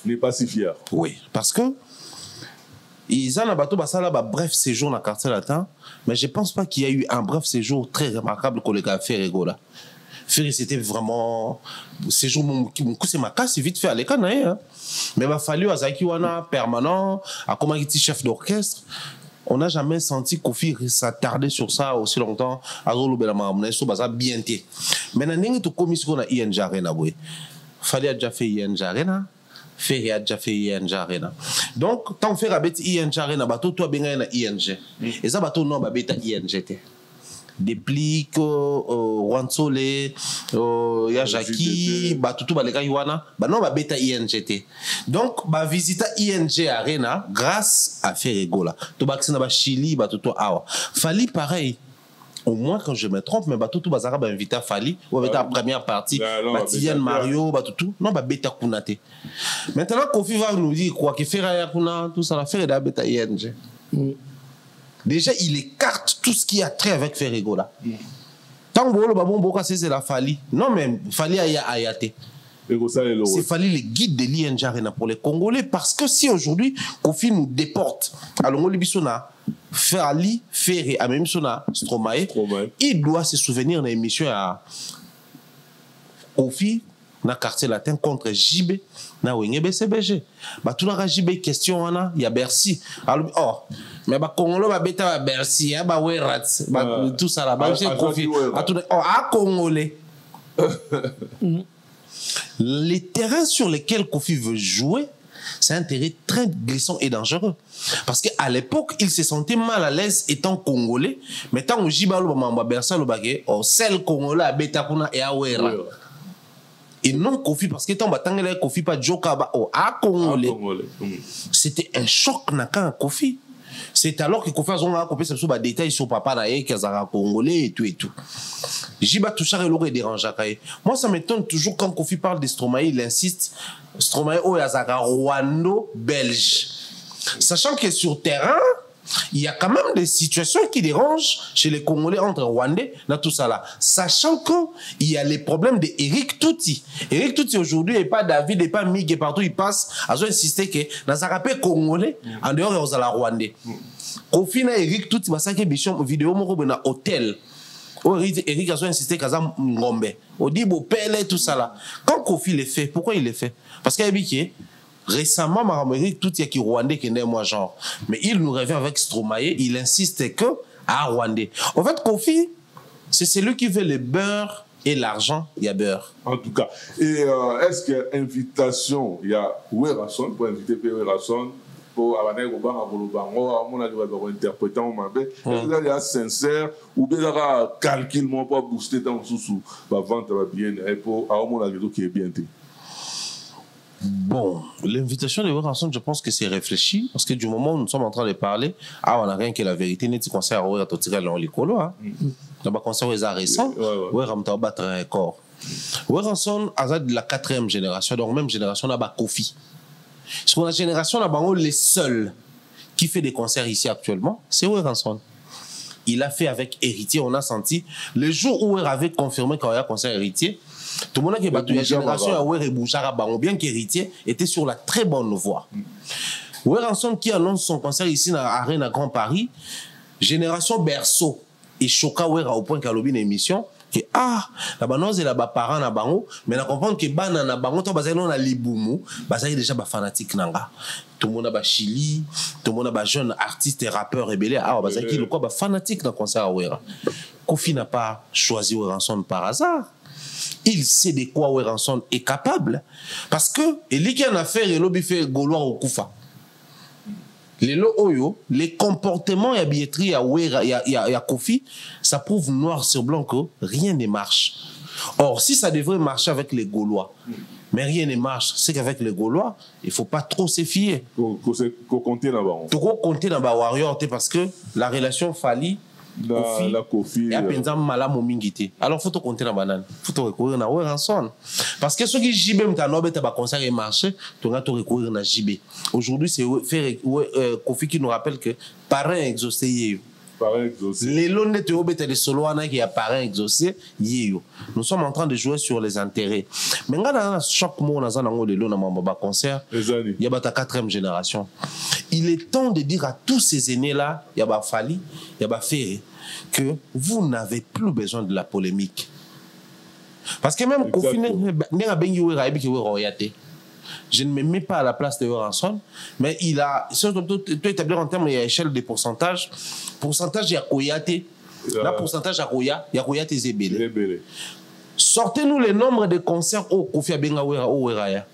n'est pas si fier oui parce que ils ont un bateau basala bref séjour dans le quartier latin mais je pense pas qu'il y a eu un bref séjour très remarquable qu'on les a fait rigoler. C'était vraiment séjour c'est ma casse vite fait à l'écran hein mais il a fallu à Zaki wana permanent à comment il était chef d'orchestre on n'a jamais senti Kofi s'attarder sur ça aussi longtemps à Zolo Belamamne so basa bien té maintenant n'engue to commission na INJ Arena boy fallait déjà fait INJ Arena Ferry a déjà fait INJ Arena. Donc, tant que Ferry a INJ Arena, bateau toi bien na INJ. Et ça bateau non babeta INJ te. Déplique, Wansole, ya Jackie, bateau tout balega Iwana, bah non babeta INJ te. Donc, ba visita INJ Arena grâce à Ferry Gola. To baxina ba Chili, bateau toi awa. Fali pareil. Au moins quand je me trompe mais tout bazara ba invité Fali ou avec la première partie Bativian Mario tout non ba beta kunate maintenant Kofi va nous dire quoi que faire ya kuna tout ça la faire da beta INJ déjà il écarte tout ce qui a trait avec Ferrigo là tant bolo ba bon boka c'est la Fali non mais Fali aya ayate c'est Fali le guide de l'INJ Arena pour les Congolais parce que si aujourd'hui Kofi nous déporte alors on libisona Fali Ferry à même sona Stromae il doit se souvenir d'une émission à Kofi na quartier latin contre JB na Wenge BCBG ba tout na JB question wana ya Bercy alors oh mais ba Congolais ba beta ba Bercy ba Werats ba tout ça là ba Kofi à tout à Congolais les terrains sur lesquels Kofi veut jouer c'est un terrain très glissant et dangereux. Parce qu'à l'époque, il se sentait mal à l'aise étant congolais. Mais tant que Jibalo Mamba Bersa le baguet, au sel congolais à Betakuna et à Ouera. Et non Kofi, parce que tant que Kofi pas Jokaba au à congolais. C'était un choc n'a Kofi. C'est alors que Kofi a zonga Kofi se souba détail sur papa naé qui a congolais et tout et tout. Jiba touchar et l'aurait dérangé. Moi ça m'étonne toujours quand Kofi parle de Stromae, il insiste Stromae o yazaka Rwando belge. Sachant que sur terrain il y a quand même des situations qui dérangent chez les Congolais entre Rwandais dans tout ça là. Sachant qu'il y a les problèmes d'Eric Touti. Eric Touti aujourd'hui n'est pas David, n'est pas Mig, et partout il passe, à insister que dans sa rappel Congolais, en dehors de la Rwandais. Kofi na Eric Touti, il y a une vidéo dans hôtel. Eric a insisté qu'à Ngombe. Odibo Pele, tout ça là. Quand Kofi le fait, pourquoi il le fait? Parce qu'il y a dit récemment, Eric tout y a qui Rwandais qui est moi genre. Mais il nous revient avec Stromae, il insiste que à Rwandais. En fait, Kofi, c'est celui qui veut le beurre et l'argent, il y a beurre. En tout cas. Et est-ce que invitation, il y a Werrason pour inviter Werrason pour avoir interpréter en mabe, il y a sincère ou bien il y a calculement pour booster dans le sous la vente bien et pour avoir un qui est bien. Bon, l'invitation de Werrason, je pense que c'est réfléchi parce que du moment où nous sommes en train de parler, on n'a rien que la vérité. N'est-ce qu'on sait à Werrason tirer dans l'écolo, hein? Dans le concert récent, Werrason va battre un record. Werrason a de la 4e génération, donc même génération là-bas Kofi. Parce que la génération là-bas, les seuls qui fait des concerts ici actuellement, c'est Werrason. Il a fait avec Héritier, on a senti. Le jour où il avait confirmé qu'il y a un concert Héritier, tout le monde qui a battu la génération à Werrason et Bouchara, bien qu'Héritier était sur la très bonne voie. Werrason qui annonce son concert ici dans l'Arène à Grand Paris, génération berceau, et choqué Werrason au point qu'il a lobby une émission. Que la banose et la parents na bango mais na comprendre que bana na bango to bazali na libumu bazali déjà ba fanatique nanga tout le monde ba Chili tout le monde ba jeune artiste et rappeur rebelle bazali qui le quoi ba fanatique dans concert à Werrason. Kofi n'a pas choisi Werrason par hasard. Il sait de quoi Werrason est capable parce que il qui en a fait le fait Gaulois au Koufa. Les comportements et la billetterie à Kofi, ça prouve noir sur blanc que rien ne marche. Or, si ça devrait marcher avec les Gaulois, mais rien ne marche, c'est qu'avec les Gaulois, il ne faut pas trop se fier. Il faut compter là-bas. Il faut compter dans le Warrior parce que la relation Fali, Kofi, et à malamu mingité. Alors, il faut compter dans la banane. Il faut recourir à Werrason. Parce que ceux qui JB, un concert et marché, tu vas recourir à JB. Aujourd'hui, c'est Kofi qui nous rappelle que parrain exaucé. Les lots de les solo qui a parrain exaucé. Nous sommes en train de jouer sur les intérêts. Mais dans chaque mot, dans un concert, il y a ta 4e génération. Il est temps de dire à tous ces aînés-là, il y a Fali, il y a Ferré, que vous n'avez plus besoin de la polémique. Parce que même Kofi je ne me mets pas à la place de Werrason, mais il a, surtout établir en termes d'échelle de pourcentage, il y a Koyate, la pourcentage à Koya, il y a Koyate Zebele. Sortez-nous le nombre de concerts au Kofi Abenga ou Weraya.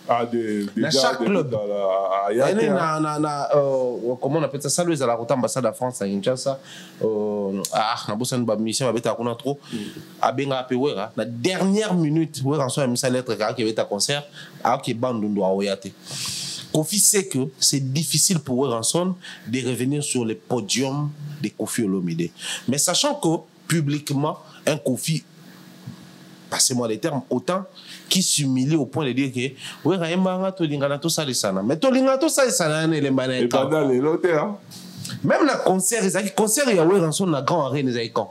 Dans chaque club. Comment on appelle ça? Ça, à la route ambassade de France à Kinshasa. Na bossa ba mission avec ta kuna trop. Abenga Pewera. La dernière minute, Werrason a mis sa lettre qui avait un concert. Qui bandundo a Oyate. Kofi sait que c'est difficile pour Werrason de revenir sur le podium de Koffi Olomide. Mais sachant que publiquement, un Kofi, passez-moi les termes, autant qui s'humilie au point de dire que oui, mais même le concert, il y a Werrason na grand arène des icons.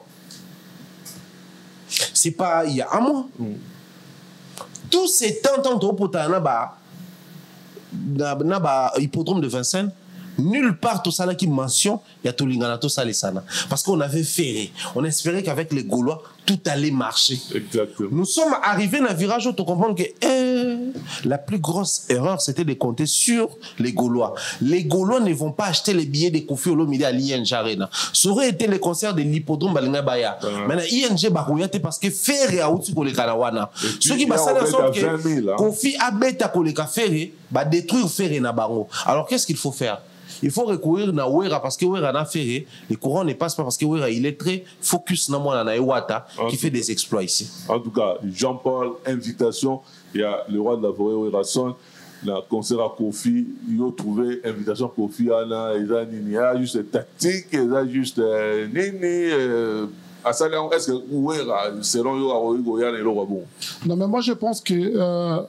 C'est pas il y a un mois. Tous ces temps pour hippodrome de Vincennes, nulle part tout ça là qui mentionne il y a tout l'ingana tout ça les sana parce qu'on avait ferré, on espérait qu'avec les Gaulois tout allait marcher. Exactement. Nous sommes arrivés dans un virage où tu comprends que la plus grosse erreur c'était de compter sur les Gaulois. Les Gaulois ne vont pas acheter les billets de Koffi Olomide à l'ING Arena. Ça aurait été le concert de l'hippodrome Balinga Baya. Maintenant ING Barouyate parce que ferré a outi koleka na wana. Ceux qui basent en sorte que Kofi a bêta koleka ferré va détruire ferré na bango. Alors qu'est-ce qu'il faut faire? Il faut recourir à Wera parce que Wera n'a ferré. Les courants ne passent pas parce que Wera il est très focus dans moi Ewata qui fait des exploits ici. En tout cas, Jean-Paul, invitation. Il y a le roi de la forêt Werrason, le concert à Kofi. Il a trouvé invitation à Kofi. Il y a juste tactique, il y a juste nini. Est-ce que Wera, selon Yoa, bon? Non, mais moi je pense que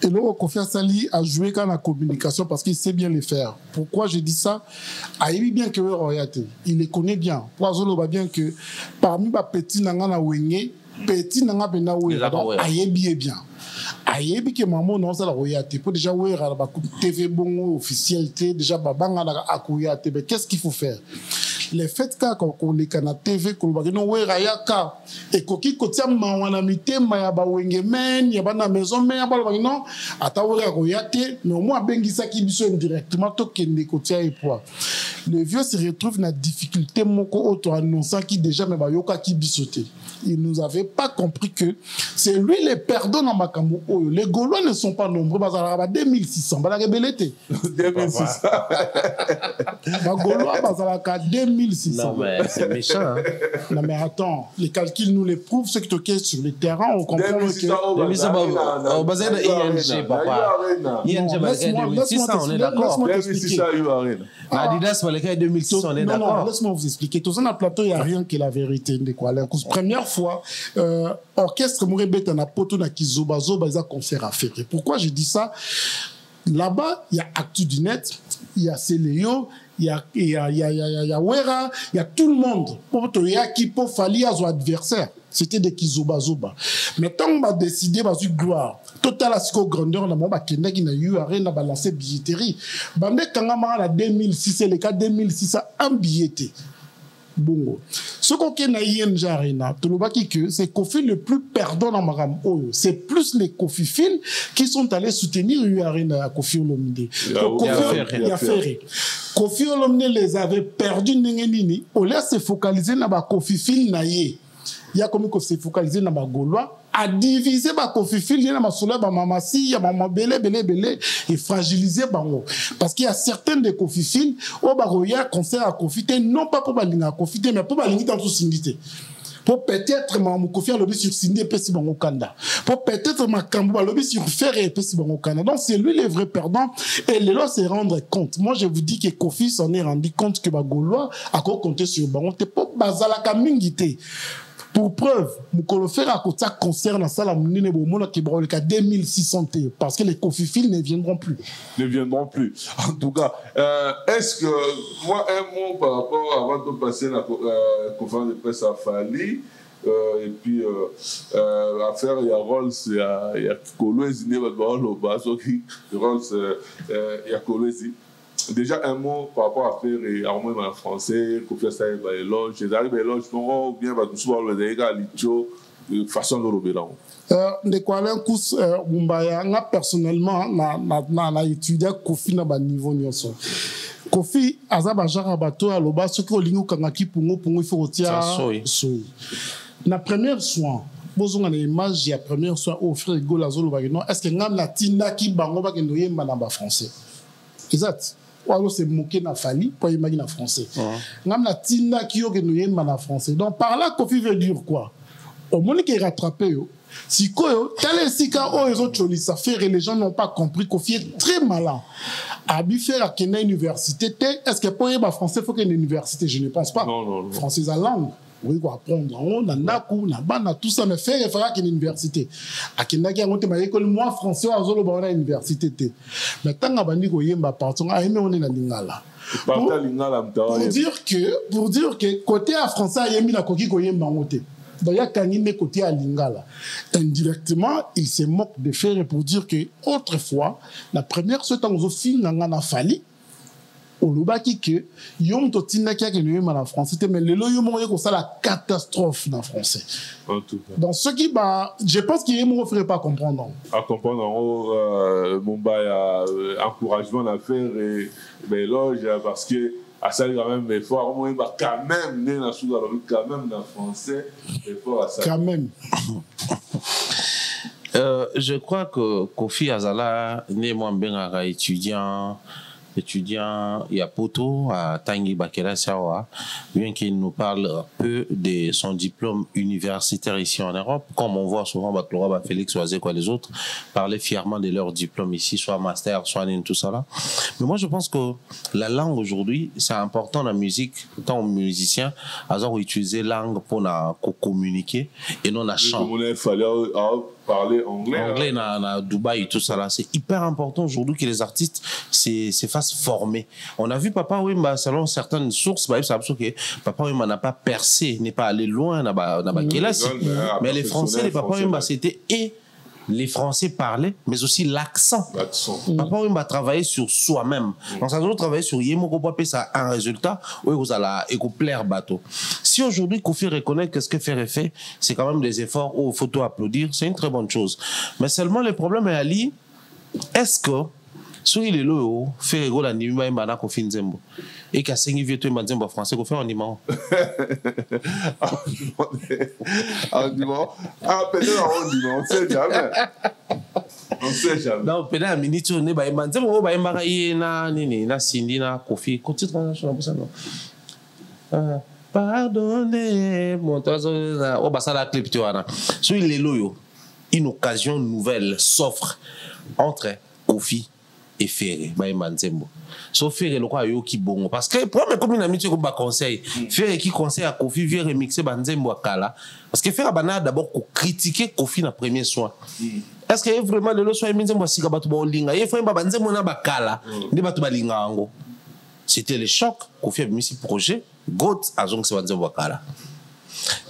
Et là, Kofi Asali a joué quand la communication parce qu'il sait bien les faire. Pourquoi je dis ça? Il bien que il les connaît bien. Poisolo va bien que parmi les petits nangana wenge, petits nangana bena wera, ayebi bien. Ayebi que maman non ça la royauté. Pour déjà wera la TV bon officialité déjà babanga la akoyate. Mais qu'est-ce qu'il faut faire? Les faits qu'on les canaux TV qu'on va non wera yaka et koki kotia mawana mité maya ba wenge men ya bana maison men ya ba non ata wera royauté mais au moins bengi ça qui biso indirectement to kende kotia et poids. Le vieux se retrouve dans la difficulté moko auto annonçant qui déjà mais ba yoka qui bisoté. Il nous avait pas compris que c'est lui les perdants dans Makambo. Les Gaulois ne sont pas nombreux. Bazalaka 2600. Bazalaka belete. 2600. Les Gaulois bazalaka 2600. Non mais c'est méchant. Hein? Non mais attends, les calculs nous les prouvent. Ce que tu es sur le terrain, on comprend que. 2600 au bazar de ING, papa. ING bazalaka 2600, on est d'accord. 2600 Adidas bazalaka 2600, on est d'accord. Non, laisse-moi vous expliquer. Tout ça dans le plateau, il n'y a rien que la vérité. Première fois, orchestre Mourebet en a poto na Kizoba Zoba ils a concert à faire. Et pourquoi je dis ça? Là-bas, il y a Actu du Net, il y a Céléo, il y a Wera, il y a tout le monde. Il y a qui peut falloir à son adversaire. C'était des Kizoba Zoba. Mais tant on va décider, on va dire gloire. Total à ce qu'on grandeur, on a Kenda qui n'a eu à balancer billetterie. Bande Kangama à 2006, c'est le cas 2006 un billetté. Bongo. Ce qu'on a ING Arena, c'est Kofi le plus perdant dans Maram Oyo. C'est plus les Kofi Phil qui sont allés soutenir U Arena à Kofi Olomide. Kofi Olomide les avait perdus n'engenini. Au lieu de se focaliser dans Kofi Phil naïe. Il y a comme se focaliser dans Gaulois à diviser Kofi Phil, il y a ma soleil, ma mamassi, il y a ma belé et fragiliser bango. Parce qu'il y a certains de Kofi Phil au baroya concert à Kofi, non pas pour balinga Kofi, mais pour balingi dans tout syndité. Pour peut-être ma Kofi a lobby sur Sindé et Pessi Bango Kanda. Pour peut-être ma Kambo a lobby sur Ferré et Pessi Bango Kanda. Donc c'est lui le vrai perdant et les lois se rendre compte. Moi je vous dis que Kofi s'en est rendu compte que Gaulois a compté sur Bango. T'es pas bazala kamingité. Pour preuve, nous faire à côté concert dans la salle à Mounine Bomola qui brûle qu'à 2600 parce que les Kofi Phil ne viendront plus. Ne viendront plus. En tout cas, est-ce que, moi, un mot par rapport, avant de passer la conférence de presse à Fali, et puis, affaire, il y a Rolls, il y a Kolwezi, il y a Rolls, il y a Kolwezi. Déjà un mot par rapport à faire et Armand en français, Kofi Asali va éloge, les arrivent à éloge, non, bien va tout souvent le dégât, l'itcho, de façon de l'obélant. De quoi l'un coup, personnellement, n'a étudié Kofi na ba niveau nyonso. Kofi azaba jara bato à l'oba, ce que l'ingo kangaki pungo il faut retirer. Soy. Na première soin. Bozon a l'image, il y a première soin au frère Golazolo bagino. Est-ce que ngam la tinda ki bango bagino yé manamba français? Exact. Alors c'est moqué na Fali pour imaginer en français. Ngam la tinda qui yo geno yemba na français. Donc par là Kofi veut dire quoi? Au moment qui est rattrapé yo, si koyo tel sika o ezo choli ça fait les gens n'ont pas compris Kofi est très malin. Abi faire à Kenya université, est-ce que pour yemba français faut qu'il y ait une université? Je ne pense pas. Non. Français à langue. Oui, quoi apprendre. On a naku, na bana tout ça mais faire référence à une université. À Kenya qui a monté ma école moi français à zolo ba na université. Mais tant que bandi ko yemba partout, a aimé on est na lingala. Pour dire que côté à français a yembi na koki ko yemba ngote. Donc il y a kanine côté à lingala. Indirectement, il se moque de faire pour dire que autrefois, la première ce temps aux filles na Fali au lobaki que yom to tina kia que nous en français mais le lo yom ko ça la catastrophe dans français. En tout cas. Donc ce qui je pense qu'il me ferait pas comprendre. À comprendre mon encouragement à faire et éloge parce que à ça quand même effort moi quand même né dans sous quand même dans français effort à ça. Quand même. Je crois que Kofi Azala né moi bien étudiant, il y a Poto à Tanguy Bakela Sawa, bien qu'il nous parle un peu de son diplôme universitaire ici en Europe, comme on voit souvent Baklora, Félix Oazé, quoi les autres, parler fièrement de leur diplôme ici, soit master, soit tout ça là. Mais moi je pense que la langue aujourd'hui, c'est important dans la musique, tant musicien, à utiliser langue pour communiquer et non la chant. parler anglais. Anglais na Dubaï et tout ça là. C'est hyper important aujourd'hui que les artistes se fassent former. On a vu Papa Wemba, selon certaines sources, ça que Papa Wemba n'a pas percé, n'est pas allé loin, mais les Français, les Papa Wemba, c'était et les Français parlaient, mais aussi l'accent. Papa Wemba travaillait sur soi-même. Donc ça doit travailler sur Yemoko Popé, ça a un résultat où vous allez plaire bateau. Si aujourd'hui Kofi reconnaît que ce que Ferré fait, c'est quand même des efforts où il faut tout applaudir, c'est une très bonne chose. Mais seulement le problème est Ali, est-ce que si il est là, Ferré go la nima imana Kofi Nzembo et qu'à sengi vieux tout Nzembo français Kofi en nima. Ah peut-être on sait jamais. On sait jamais. Non, peut-être à minute on est ba Nzembo ba imara na nini na Cindy na Kofi ko titre national pour ça non. Pardonnez mon oiseau au basa la clip tu vois. Si il est là, une occasion nouvelle s'offre entre Kofi et Ferré, Nzembo. Sauf Ferré, le quoi, qui bon. Parce que, pour moi, comme une amitié, comme conseil, Ferré qui conseille à Kofi, vient remixer Nzembo à Kala. Parce que Ferré, d'abord, critiquer Kofi dans le premier soin. Est-ce que vraiment, le soin, Nzembo à Sigabatu Baolinga, il faut que Nzembo na Bakala, de Batu Balinga. C'était le choc. Kofi a mis ce projet, Goat, à Zonk Nzembo à Kala.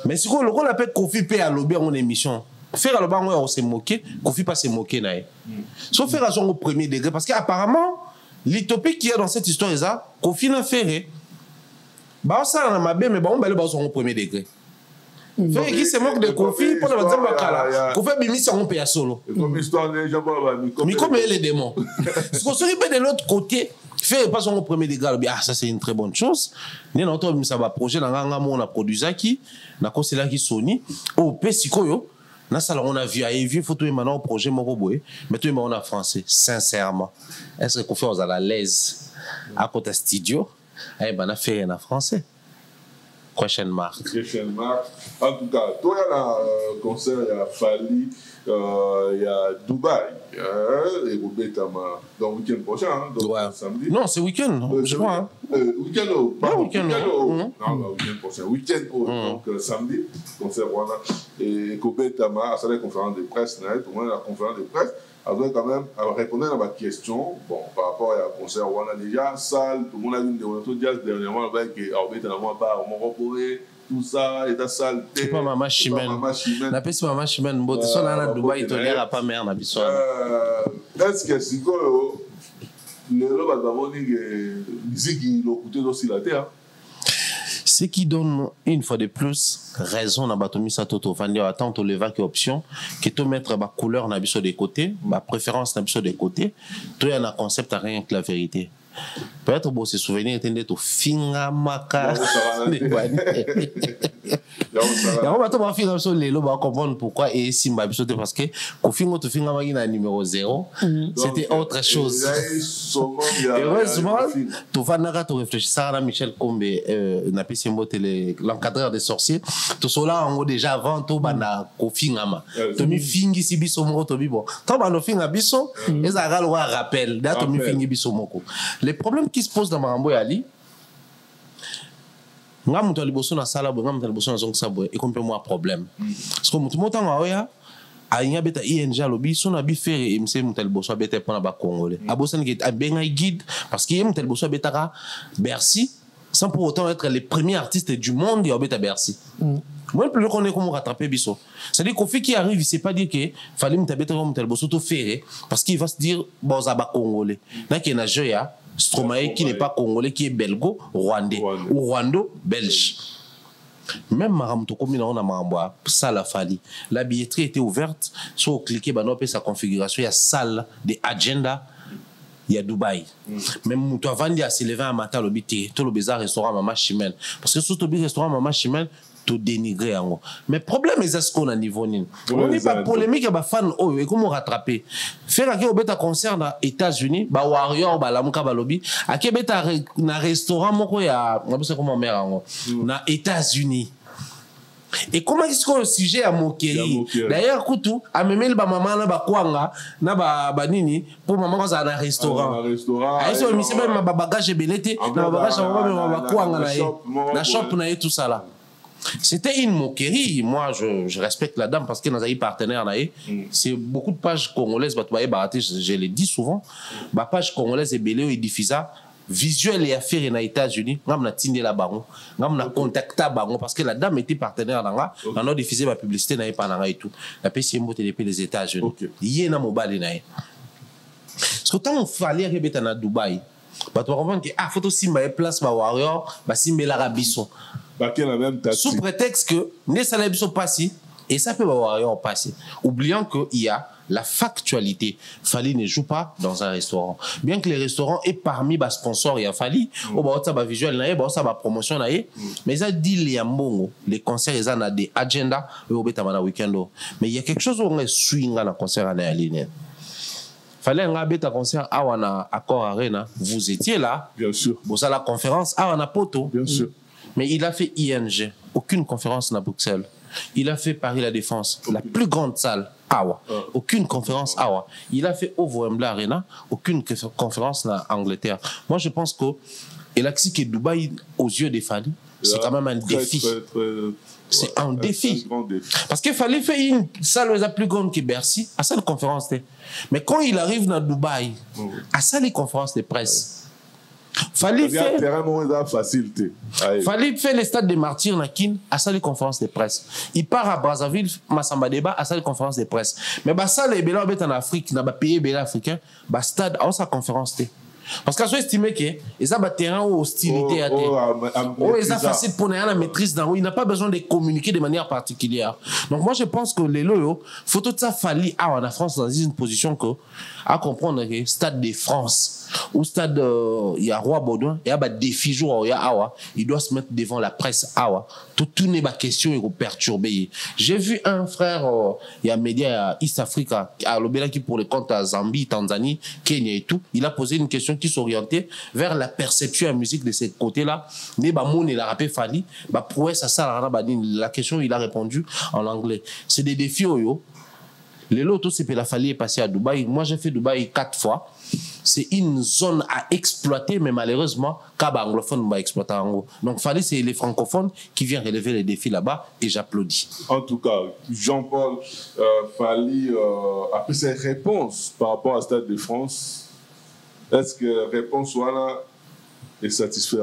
Mais si on appelle Kofi P à l'obé en émission, faire le banc on s'est moqué, Kofi pas s'est moqué naï. Sauf faire au premier degré parce qu'apparemment l'utopie qu'il y a dans cette histoire est ça, Kofi n'a fait bah ça n'a pas bien mais bon bah le bas au premier degré. Fait qui se moque de Kofi pour le dire bakala. Kofi bimi ça on paye solo. Comme histoire les gens mais comme les démons. Ce qu'on se répète de l'autre côté, fait pas son premier degré, ah ça c'est une très bonne chose. Né dans ton ça va projet dans nganga on a produit ça qui na ko c'est là qui Sony au pesikoyo. On a vu photo maintenant au projet Moroboé, mais tout le monde en français, sincèrement. Est-ce que Kofi est à l'aise à côté studio? Eh ben, on a fait en français. Question marque. En tout cas, toi, il y a un concert, il y a Fali, il y a Dubaï, et Roubetama, dans le week-end prochain, donc samedi. Non, c'est week-end, je crois. Week-end, week-end prochain. Week-end, donc samedi, concert voilà. Et Roubetama, ça la conférence de presse, tout le monde a la conférence de presse. Alors, quand même, répondre à ma question, bon, par rapport à concert, on a déjà salle, tout le monde a vu des jazz dernièrement avec Roubetama, on tout ça, et la salle. C'est pas Maman Chimène. La peste Maman Chimène, bon, tu là à Dubaï, tu n'as pas mère, na biso. Est-ce que c'est quoi le loba d'abord musique qui l'écoutait aussi la terre? Ce qui donne une fois de plus raison à Batomi Satoto Fandio attend to lever qui option que to mettre ma couleur na biso des côtés, ma préférence na biso des côtés, to y a un concept à rien que la vérité. Peut-être bon se souvenir était de finga maka. On va tomber finga sur les lots comprendre pourquoi et Simba biso parce que Kofingo to finga maki na numéro 0 c'était autre chose. Heureusement to vanaka to réfléchir à Michel Kombe na pisimbo télé l'encadreur des sorciers to cela en déjà avant to bana Kofinga ma to mi fingi si biso moko to bibo to bana finga biso ezaka le rappel da to mi fingi biso moko. Le problème qui se pose dans Marambo Ali, nga mutu aliboso na sala bo nga mutu aliboso na zonga sabo et comme moi problème parce que mutu motanga oya anya beta ING lobi so na bi faire et mse mutu aliboso beta pona ba congolais abosan ki abenga guide parce que mutu aliboso beta ka Bercy sans pour autant être les premiers artistes du monde et beta Bercy. Moi plus qu'on est comment rattraper biso. C'est-à-dire Kofi qui arrive, il sait pas dire que fallait mutu beta comme tel boso to faire parce qu'il va se dire bon za ba congolais. Na ki na joya Stromae qui n'est pas congolais, qui est belgo-rwandais ou rwando-belge. Même Maramto Komina, on a Maramboa, ça la Fali. La billetterie était ouverte. Si vous cliquez, on peut sa configuration. Il y a salle des agenda. Il y a Dubaï. Même Moutou avant de se lever à matin, le biti, tout le bizarre restaurant Maman Chimène. Parce que surtout le restaurant Maman Chimène, tout dénigré en haut. Mais le problème est ce qu'on a niveau nil. On n'est pas polémique à fan oh et comment rattraper. Faire à qui au bêta concert dans États-Unis, ba warrior ba la muka balobi, à qui bêta na restaurant moko ya, on sait comment mère en haut. Na États-Unis. Et comment est-ce qu'on sujet à moquerie? D'ailleurs, Koutou, à même le maman na ba kwanga, na ba nini, pour maman quand ça na restaurant. Ah, ils ont mis même ma bagage belete, na bagage na ba kwanga na shop na tout ça là. C'était une moquerie. Moi, je respecte la dame parce qu'elle a eu partenaire. C'est beaucoup de pages congolaises. Je l'ai dit souvent. Ma page congolaise est belle et diffusée. Visuel et affaires aux États-Unis. On a tindé la baron. On a contacté la baron parce que la dame était partenaire dans la. On a diffusé ma publicité dans et tout. La PCMO TDP des États-Unis. Il y a un mobile. Parce que quand on fallait arriver à Dubaï, tu comprends que ah faut aussi mettre place ma warrior, bah si l'Arabisson. Sous prétexte que ne salabiso passer et ça peut warrior passer. Oubliant qu'il y a la factualité. Fali ne joue pas dans un restaurant. Bien que les restaurants aient parmi les sponsors, il y a Fali, ça va visuel, ça va promotion, mais ça dit les concerts, ils ont des agendas, week-end. Mais il y a quelque chose où on est swing dans le concert en ligne. Fallait un concert à Accor Arena. Vous étiez là. Bien sûr. Vous avez la conférence à Poto. Bien sûr. Mais il a fait ING. Aucune conférence à Bruxelles. Il a fait Paris La Défense. La plus grande salle. Awa. Aucune conférence. Awa. Il a fait Wembley Arena. Aucune conférence en Angleterre. Moi, je pense que Elaxi qui est Dubaï aux yeux des Fali, c'est quand même un défi. C'est un défi. Parce qu'il fallait faire une salle la plus grande que Bercy, à cette conférence. Mais quand il arrive dans Dubaï, à ça les conférences de presse, fallait faire les stades des martyrs à ça les conférences de presse. Il part à Brazzaville, Massamba Débat, à ça les conférences de presse. Mais ça les bélas en Afrique, dans les pays bélas africains, stade à sa conférence. Parce qu'ils ont estimé que ils ont un terrain où hostilité à terre. Ils ont facile pour la maîtrise d'un il n'a pas besoin de communiquer de manière particulière. Donc moi je pense que les loyaux, faut tout ça fallu en France dans une position que à comprendre que stade de France ou stade il y a Roi Baudouin il y a des défis jour il doit se mettre devant la presse tout n'est pas question et perturber. J'ai vu un frère il y a média East Africa à l'Obéla qui pour les comptes à Zambie, Tanzanie, Kenya et tout, il a posé une question qui s'orientait vers la perception à musique de ces côtés-là. La question, il a répondu en anglais. C'est des défis. Les lotos, c'est que la Fali est passé à Dubaï. Moi, j'ai fait Dubaï 4 fois. C'est une zone à exploiter, mais malheureusement, Kaba anglophone va exploiter en haut. Donc, Fali, c'est les francophones qui viennent relever les défis là-bas et j'applaudis. En tout cas, Jean-Paul Fali a fait ses réponses par rapport à Stade de France. Est-ce que la réponse soit est satisfaite?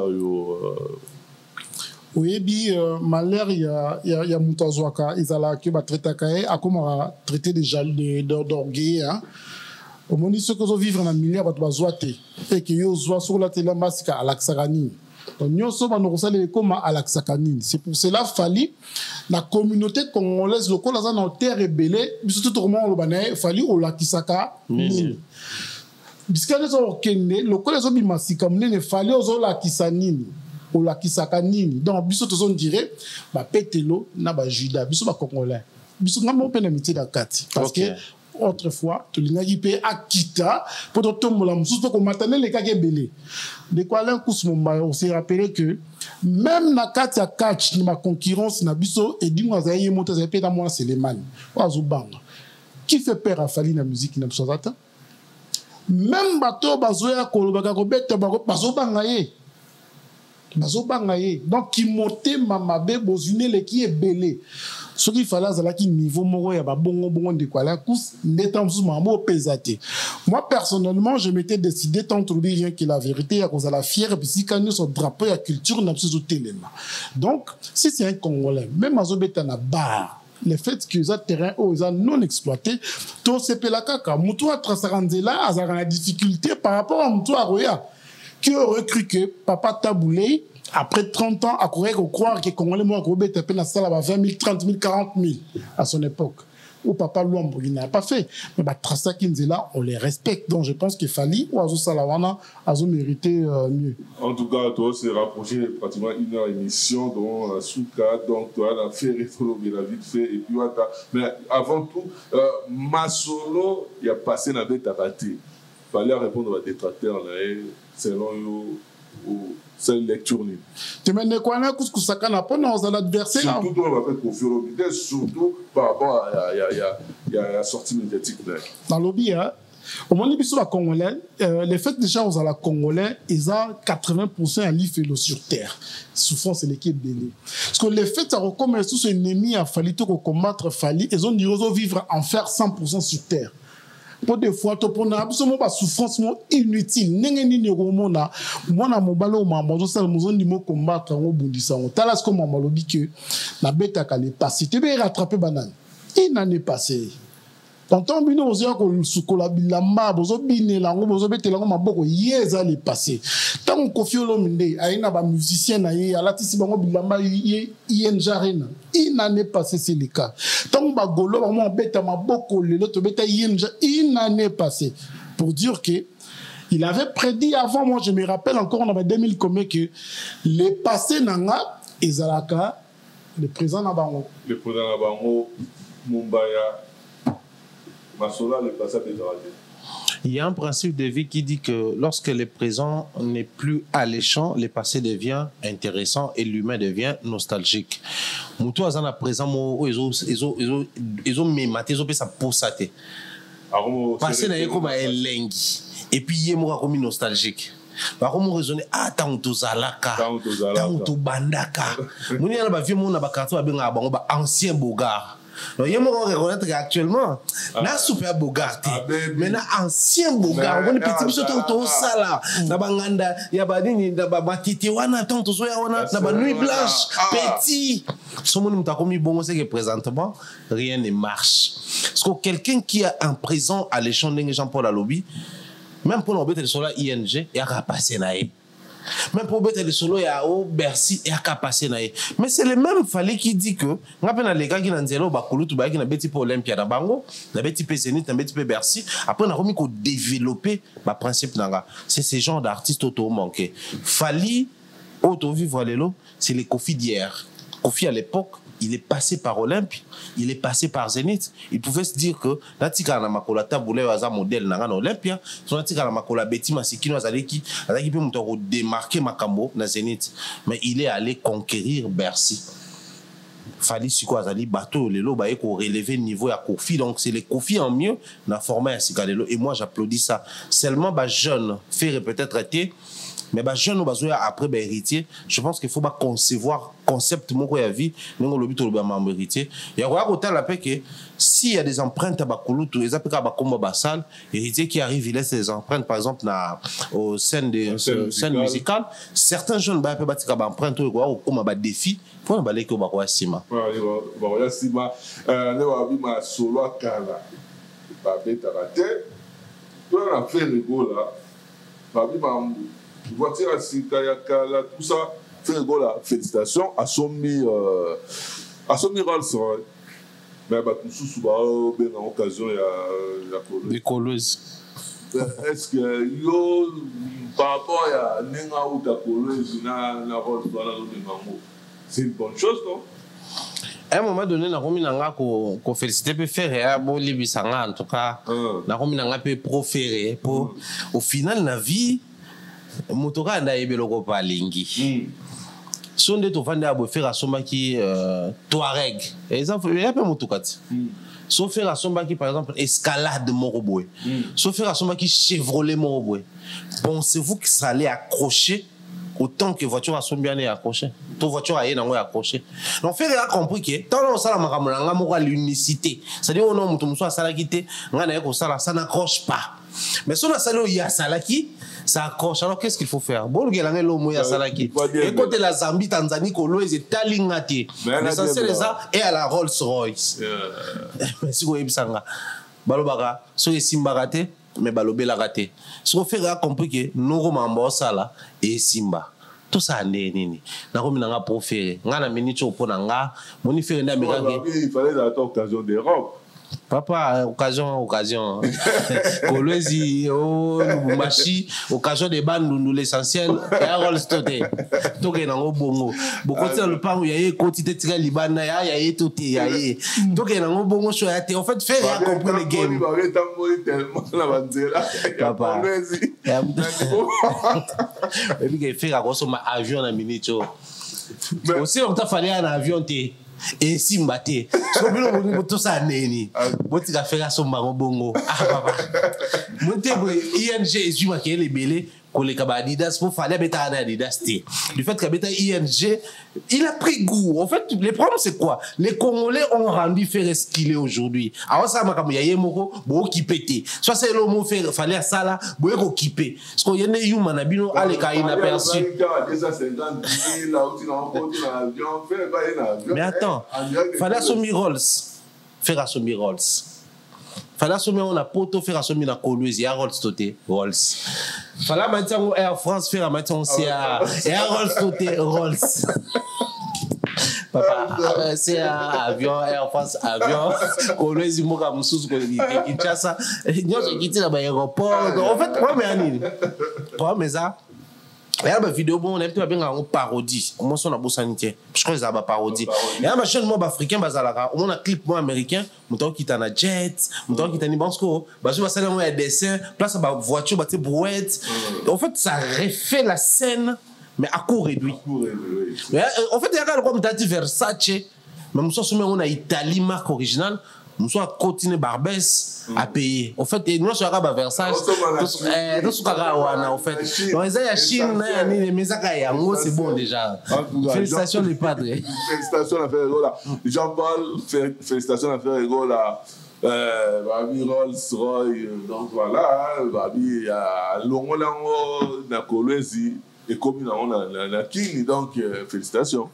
Oui, malheur, il y a Moutazouaka, ils allaient traiter à comment traiter déjà d'orgueil. Au moment où ils vivent dans le milieu, et qu'ils ont sur la télé, à l'Axarani. Donc, nous sommes comme à l'Axarani. C'est pour cela qu'il fallait la communauté congolaise locale dans la terre rebelle, surtout tout le monde, il fallait au Lakisaka. Puisque les ont kende, le collège ont mis comme ne fallait aux Lakisanini, au Lakisakanini. Donc, biso tous on dirait, bah pételo na ba juda, biso ba congolais, biso n'a pas peine amitié d'akati. Parce que autrefois, tout le monde y paye Akita pour tout le monde, surtout qu'on m'attendait les cas belé. De quoi l'un coup on s'est rappelé que même na kati ya catch ni ma concurrence na biso et dis-moi ça y est monté ça peut moi c'est les man. Wazubanga. Qui fait peur à Fali na musique na biso zata? Même bateau bazoya kolobaka kobeta bazobangaye donc qui montait mamabe bozune le qui est belé ce qu'il fallait c'est qui niveau moko ya ba bongo de quoi là tous n'étant sous mambo pesate. Moi personnellement je m'étais décidé d'introduire rien que la vérité à cause de la fière puis si quand nous son drapeau ya culture n'a pas téléma. Donc si c'est un Congolais même azobeta na bar le fait que les terrains non exploités, tout ce que la caca, Moutoua Trasaranzela a la difficulté par rapport à Moutoua Roya, qui aurait cru que Papa Taboulé, après 30 ans, a croire que Congolais m'a gros bête à la salle à 20 000, 30 000, 40 000 à son époque. Ou Papa Luambo, il n'a pas fait. Mais Trasa Kinzela, on les respecte. Donc je pense qu'il fallait, ou Azo Salawana, Azo mérité mieux. En tout cas, toi, c'est rapproché pratiquement une heure d'émission, dont Souka, donc toi, la fait rétologuer la vite fait, et puis mais avant tout, Masolo, il a passé la bête à battre. Il fallait répondre aux détracteurs, selon c'est une lecture libre. Tu me dis quoi, ça n'a pas dans l'adversaire. Surtout, on va faire confiance, surtout par rapport à la sortie médiatique. Dans le lobby, Au moins, les Congolais, les faits déjà aux la Congolais, ils ont 80% à l'IFELO sur terre. Souffrance, c'est l'équipe belé. Parce que les faits, ça recommence tous ces ennemis à Fali, tout combattre Fali, ils ont dit qu'ils vivre en faire 100% sur terre. Pour des fois, pour na absolument pas souffrance inutile. N'engeni ni romona, moi na mobalo mambo ça nous on dit mo combattre on bundisa on. Talas comme mamalo dit que la bête a calé passé. Tu veux rattraper banane. Il n'en est passé. Tonton bino ozia ko sukola bilamba bozo bine lango bozo betela ngo maboko yeza le passé. Tant Koffi Olomide aina ba musicien na ye alatisi bango bilamba yenjarena. Il n'en est passé c'est le cas. Tant ba golo ba mo beta maboko le l'autre beta yenja il n'en est passé pour dire que il avait prédit avant, moi je me rappelle encore en 2000 combien que les passés nanga ezalaka le présent na bango. Le présent na bango Mumbaya Masola, le passé des arrêtés. Il y a un principe de vie qui dit que lorsque le présent n'est plus alléchant, le passé devient intéressant et l'humain devient nostalgique. Moutou azana présent mo ils ont mématé, ils ont fait ça pour ça té. Passé na yeko ma elengi et puis yemo comme nostalgique. Par contre, raisonner tant to zalaka, tant to bandaka. Moni na ba vieux mon na ba karto ba benga bango ba ancien bogard. Donc, il y a reconnaître qu'actuellement, na super Bogart, mais na ancien Bogart, on est petit biso tout ça là, na banganda, ya badini, na batiti wana, tant tout ça wana, na ba nuit blanche, petit. Ce monde m'a commis bon, c'est que présentement rien ne marche. Parce que quelqu'un qui a un présent à l'échange de Jean-Paul Alobi, même pour l'embêter sur la ING, il a passé naïe. Même pour mettre le solo, il y a au Bercy et à Capacé. Mais c'est le même Fali qui dit que, on a les gars qui n'ont pas de qui n'ont pas Olympia dans Bango, n'a pas de Zénith, n'a pas de Bercy. Après, on a remis qu'on développer le principe. C'est ce genre d'artistes auto-manqués. Fali, auto-vivre l'élo, c'est les Koffi d'hier. Koffi à l'époque, il est passé par Olympe, il est passé par Zénith. Il pouvait se dire que Natika na makola taboulé waza modèle na Olympia, son Natika na makola Betty Masikino azaleki peut monter démarquer Makambo na Zénith, mais il est allé conquérir Bercy. Fali Siko azali bateau lelo ba eko relever niveau ya Koffi, donc c'est les Koffi en mieux na format ya Sikalelo et moi j'applaudis ça. Seulement ba jeune faire peut-être été mais bah jeune ou bazoya après bah héritier, je pense qu'il faut pas concevoir concept mon quoi vie n'engo lobi to lobi membre héritier. Il y a quoi côté la paix que s'il y a des empreintes à bakulu tout les appliquer ba comme basal héritier qui arrive il laisse des empreintes par exemple na au scène de scène musicale, certains jeunes bah peut batika ba empreinte ou quoi comme ba défi pour ba leki ba quoi sima. Ba sima ne wa bi ma solo kala ba beta raté toi on a fait rigolo là ba bi ma voiture à Sikayakala, tout ça, fait la félicitations à son Rolls Royce. Mais tout sous ben en occasion il y a des coleuses. Est-ce que yo par rapport à Nenga ou ta colleuse na Rolls Royce c'est une bonne chose non? À un moment donné, na romi nanga ko féliciter peut faire bon libisanga en tout cas. Na romi nanga peut proférer pour au final na vie motoka na ebeloko palingi sonde to fanda abo faire asomba ki Touareg exemple il y a pas motoka so faire asomba ki par exemple Escalade Moroboy so faire asomba ki Chevrolet Moroboy pensez-vous que ça allait accrocher autant que voiture asomba bien accrocher to voiture aye nango accrocher donc faire a compris que tant on sala makambo nga moko l'unicité c'est-à-dire on mutu muso asala kité nga na ko sala ça n'accroche pas mais si on a salé ya salaki ça accroche. Alors qu'est-ce qu'il faut faire? Bon, il y a l'homme à Salaki. Et côté la Zambie, Tanzanie, Kolo, ils étaient talingati. L'essentiel est ça et à la Rolls Royce. Mais si vous avez ça, balobara, so et Simba raté, mais balobé la raté. Si vous faites compris que nous romans ça là et Simba. Tout ça nini. Na romi nanga proféré. Nga na minicho pour nanga. Moni faire na mirage. Il fallait la occasion des robes. Papa, occasion. Kolwezi, Lubumbashi, occasion des bandes, nous l'essentiel, et à Rolstoté. Toké nango bongo. Beaucoup de le pan où il y a quantité de libana, il y a tout, il y a. Toké nango bongo, en fait, faire comprendre les games. Papa. Et puis, il fait à grosso modo avion en minute. Aussi, on t'a fallu un avion, et Simbate. So bilo tout ça neni. Boti ka faire son bongo. Ah papa. monte ING ezwi makele belé koleka ba Adidas pour fallait beta Adidas té. Du fait que beta ING, il a pris goût. En fait, le problème c'est quoi? Les Congolais ont rendu faire ce qu'il est aujourd'hui. Alors ça makamu ya yemoko bo kipete. Soit c'est le mot faire fallait ça là, bo ko kipe. Parce qu'on y a des humains nabino aleka inaperçu. Mais attends, fallait assumer Rolls. Faire assumer Rolls. Fallait assumer on a poto faire assumer na Kolwezi ya Rolls toté Rolls. Fallait maintenant Air France faire maintenant c'est Air Rolls toté Rolls. Papa, c'est avion Air France avion Kolwezi moka mususu ko Kinshasa. Nyoso kiti na ba aéroport. En fait, problème ça. Regarde ma vidéo, bon, on a une parodie. Comment ça, on a beau sanitaire? Je crois que c'est une parodie. Et là, ma chaîne, moi, africain, on a un clip, moi, américain, mon temps qui est en jet, mon temps qui est en Ibansko, je vais faire un dessin, place à voiture, bah, brouette. En fait, ça refait la scène, mais à court réduit. En fait, il y a comme t'as Versace, mais on a Italie, marque originale. Nous sommes continuer Barbès à payer. En fait, nous sommes à Versailles. Nous sommes à en fait. Donc, les Chine, c'est bon déjà. Félicitations les padres. Félicitations à faire là. Jean-Paul, félicitations à faire là. Babi Rolls-Royce. Donc voilà, Babi, il y a Longolango, Nakolwezi. Et comme on a Kini, donc félicitations.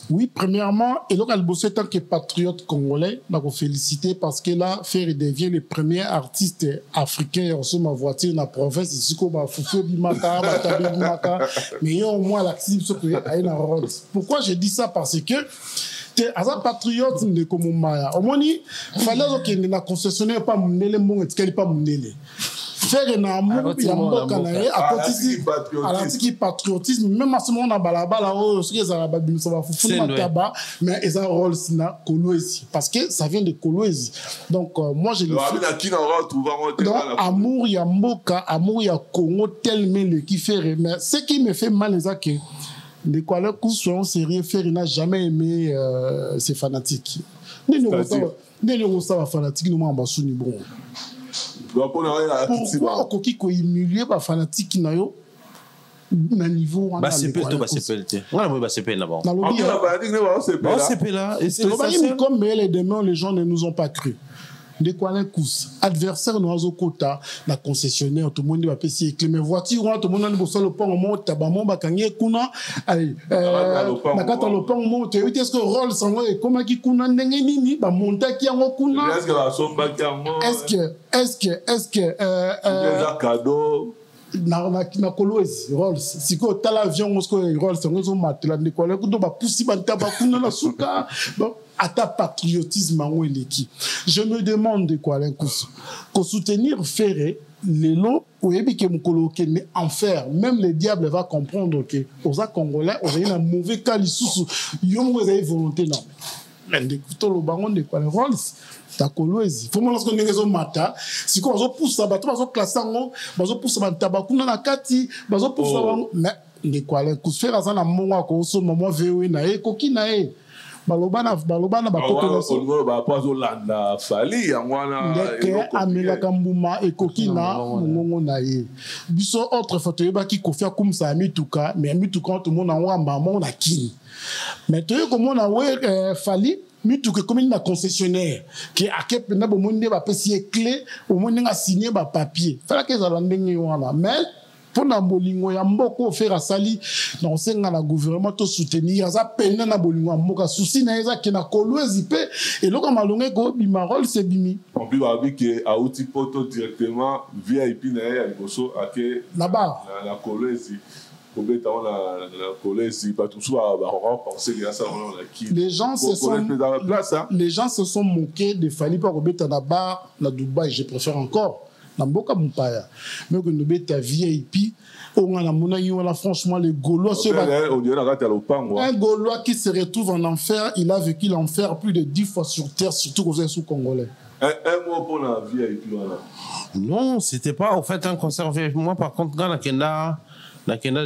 Oui, premièrement, et donc Albossé, tant que patriote congolais, on a félicité parce que là, Ferry devient le premier artiste africain sur ma voiture dans la province. C'est ce qu'on va faire, mais il y a au moins l'activité qui est à Rolls. Pourquoi je dis ça? Parce que as un patriote de comme Maya. Au moins, il fallait que la concessionnaire pas mon élément et qu'elle pas mon élément. Faire un amour, il y a un canal à l'anti-patriotisme. Même à ce moment, on a balabala, mais ils ont rôle na Kolwezi parce que ça vient de Kolwezi. Donc moi je le fais. Donc amour, il y a Mboka, amour, il y a Congo tellement le qui fait. Mais ce qui me fait mal, c'est que les collègues soyons sérieux, faire n'a jamais aimé ces fanatiques. N'est-ce pas fanatique nous m'en ni bon. Pourquoi okoki ko humilier ba fanatique na yo na niveau ba sepel to ba sepel te ngala mo ba sepel na bon on sepel là et c'est comme les demain les gens ne nous ont pas cru de quoi les coups adversaire nous azo kota na concessionnaire tout le monde va payer clé mais voiture tout le monde na bosso le pont mo tabamo ba kangé kuna allez na kata le pont mo te est-ce que rôle sango et comment qui kuna ndenge nini ba monta ki yango kuna est-ce que la somba ki yango est-ce que cadeau na Kolwezi Rolls siko tala avion mosko Rolls ngo matela ne quoi ko do ba pusi ba taba kuna na suka bon à ta patriotisme en Weleki. Je me demande de quoi l'incousse. Qu'on soutenir Ferré, les lots, ou que Mukolo mais en faire, même le diable va comprendre que aux Congolais, on a un mauvais cas, ils ont une volonté, non. Mais écoutons le baron de quoi les Rolls. Ta Kolwezi. Faut moi lorsqu'on est raison mata, si qu'on va pousser ça, bateau, va classer en haut, va pousser ça, tabakuna na kati, va pousser mais de quoi l'incousse faire ça na monga ko so moment vewe na e koki na e. balobana bakoko so ba pozo landa fali yangwana ndeke amelaka mbuma ekoki na mongongo na ye biso autre photo yeba ki kofia kumsa mituka mais mituka tout monde en wamba mon na kini mais to comme on a we fali mituka comme une concessionnaire qui a kepe na bo monde ba pesi clé au monde nga signer ba papier fala ke za ndenge wana mais pour na bolingo ya mboko faire sali non senga na gouvernement to soutenir za pena na bolingo mboka souci na eza ke na Kolwezi pe et loko malonge ko bimarol c'est bimi on peut voir que a outil poto directement VIP na ya liboso ake là-bas na Kolwezi peut-être on a la Kolwezi pas tout ça va penser qu'il y a ça on a qui les gens se sont moqués de Fali par obeta na bar na Dubaï je préfère encore Namboka Mupaya. Mais que nous bêta VIP, on a mon franchement, les Gaulois un Gaulois qui se retrouve en enfer, il a vécu l'enfer plus de 10 fois sur terre, surtout aux sous congolais. Un mot pour la VIP. Non, c'était pas en fait un concert VIP. Moi, par contre, dans la Kenda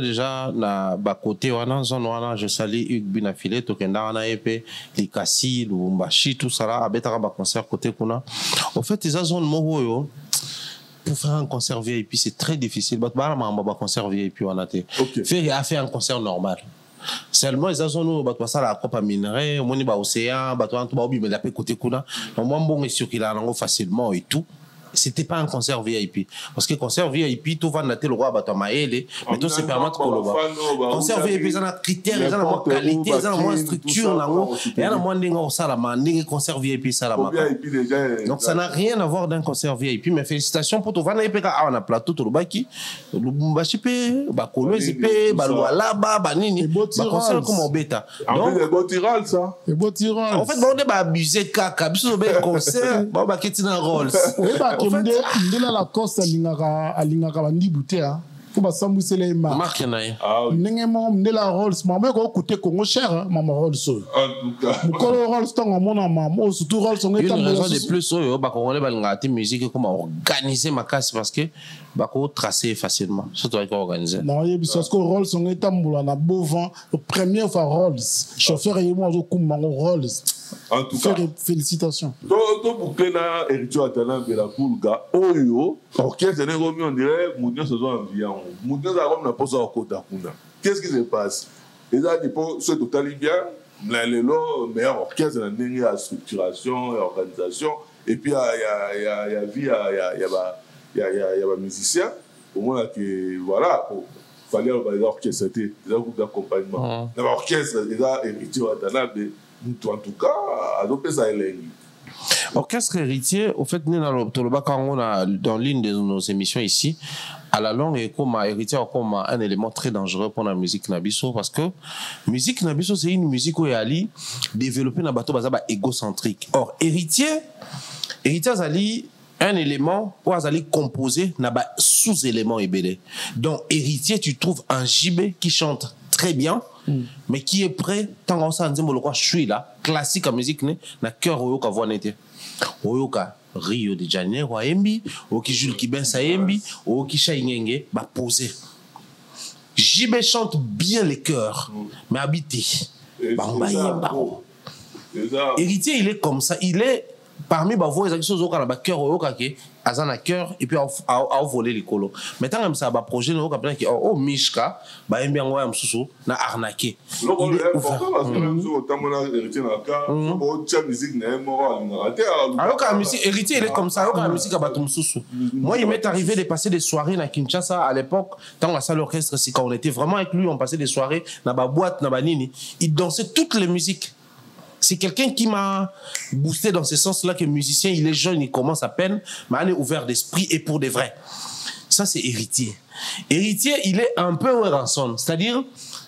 déjà na bakoté wana zone wana je salue Hugues Binafile to Kenda wana épée Likasi Lubumbashi tout ça là abetaka ba concert côté kuna. En fait, ils ont zone moko yo pour faire un concert VIP, c'est très difficile. Un concert VIP, on a fait un concert normal. Seulement, ils ont ça la coupe à minerai, on est océan, mais la paix côté kuna. Donc, bon, sûr qu'il a facilement et tout. C'était pas un concert VIP. Parce que concert VIP, tout va nater le roi à Maël, mais tout se permet de le concert VIP, ils ont un critère, ils ont moins qualité, ils ont moins structure, et ils ont moins de concert VIP, ça la donc ça n'a rien à voir d'un concert VIP, mais félicitations pour tout. On a un plateau, tout le baki, le Bumbachipe, Bakolo, Zipe, Baloualaba, Banini, concert comme au bêta. Donc, c'est beau tiral, ça. C'est beau tiral. En fait, on est abusé de caca, bisous au concert, on va quitter un rôle. Ndela la costa alingaka bandi butea pour basambusela ema marque nae ndenge mo ndela Rolls mama ko coûter Congo cher mama Rolls en tout cas mukolo Rolls tango mona mama surtout Rolls on est une raison de plus ba congolais balingaka te musique comment organiser ma casse parce que ba ko tracer facilement surtout avec organiser non yebi parce que Rolls on est tamboula na beau vent première fois Rolls chauffeur et moi zo kumango Rolls. En tout cas, félicitations. Tout bouclé là, Héritier Atana Belakoulga, Oyo, orchestre de Romy, on dirait, Mounion se sont enviés. Mounion a comme la pose à Kota Kuna. Qu'est-ce qui se passe? Les gens qui pensent, c'est totalement bien, mais le meilleur orchestre, il y a structuration et organisation, et puis il y a vie, il y a musicien, au moins que, voilà, il fallait les orchestres, c'était des groupes d'accompagnement. L'orchestre, les Héritier Atana, en tout cas, adopter ça est Orchestre Héritier, au fait, nous dans l'une de nos émissions ici, à la longue, et comme Héritier comme un élément très dangereux pour la musique Nabiso, parce que musique Nabiso, c'est une musique où il y a développé un bateau égocentrique. Or, Héritier Zali, un élément où Azali composé n'a pas sous-élément ébélé. Donc, Héritier, tu trouves un JB qui chante très bien, mais qui est prêt, tant qu'on s'en dit, je suis là, classique en musique, na cœur Oyoka voix n'était. Oyoka, Rio de Janeiro, Aembi, Oki Jules Kiben Saembi, Oki Chaïngenge, bah posé. JB chante bien les chœurs, mais habité. Héritier, il est comme ça, il est parmi les voix, il y a des choses qui ont cœur Oyoka qui azan à cœur et puis à voler les colos. Maintenant comme ça ba projet no comme qui oh Mishka ba embi ngwa msusu na arnaquer. Il est important parce que même si autant mon héritier na ka o tcha musique na moral na raté alors que la musique héritier il est comme ça alors que la musique ba msusu. Moi il m'est arrivé de passer des soirées na Kinshasa à l'époque dans la salle orchestre c'est quand on était vraiment avec lui on passait des soirées na ba boîte na ba nini il dansait toutes les musiques. C'est quelqu'un qui m'a boosté dans ce sens-là que musicien, il est jeune, il commence à peine, mais il est ouvert d'esprit et pour de vrai. Ça, c'est Héritier. Héritier, il est un peu Ranson. C'est-à-dire,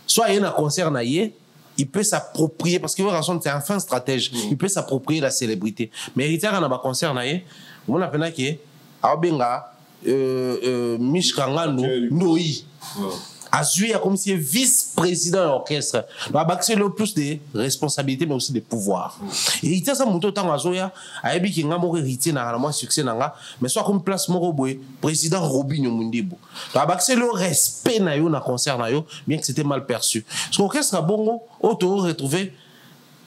soit il y a un concert, il peut s'approprier, parce que Ranson, c'est un fin stratège, il peut s'approprier la célébrité. Mais Héritier, il y a un concert, on a fait que Abenga, Mishkangano, Noi. Azui comme si vice-président de l'orchestre. C'est le plus de responsabilités, mais aussi de pouvoir. Et il y a ça, mon temps à Zoya, à Ebi qui n'a pas hérité, n'a pas succès, mais soit comme place Moroboué, président Robinho Mundibo. C'est le respect na yo na concert na yo, bien que c'était mal perçu. Parce que l'orchestre a bongo, auto retrouvé,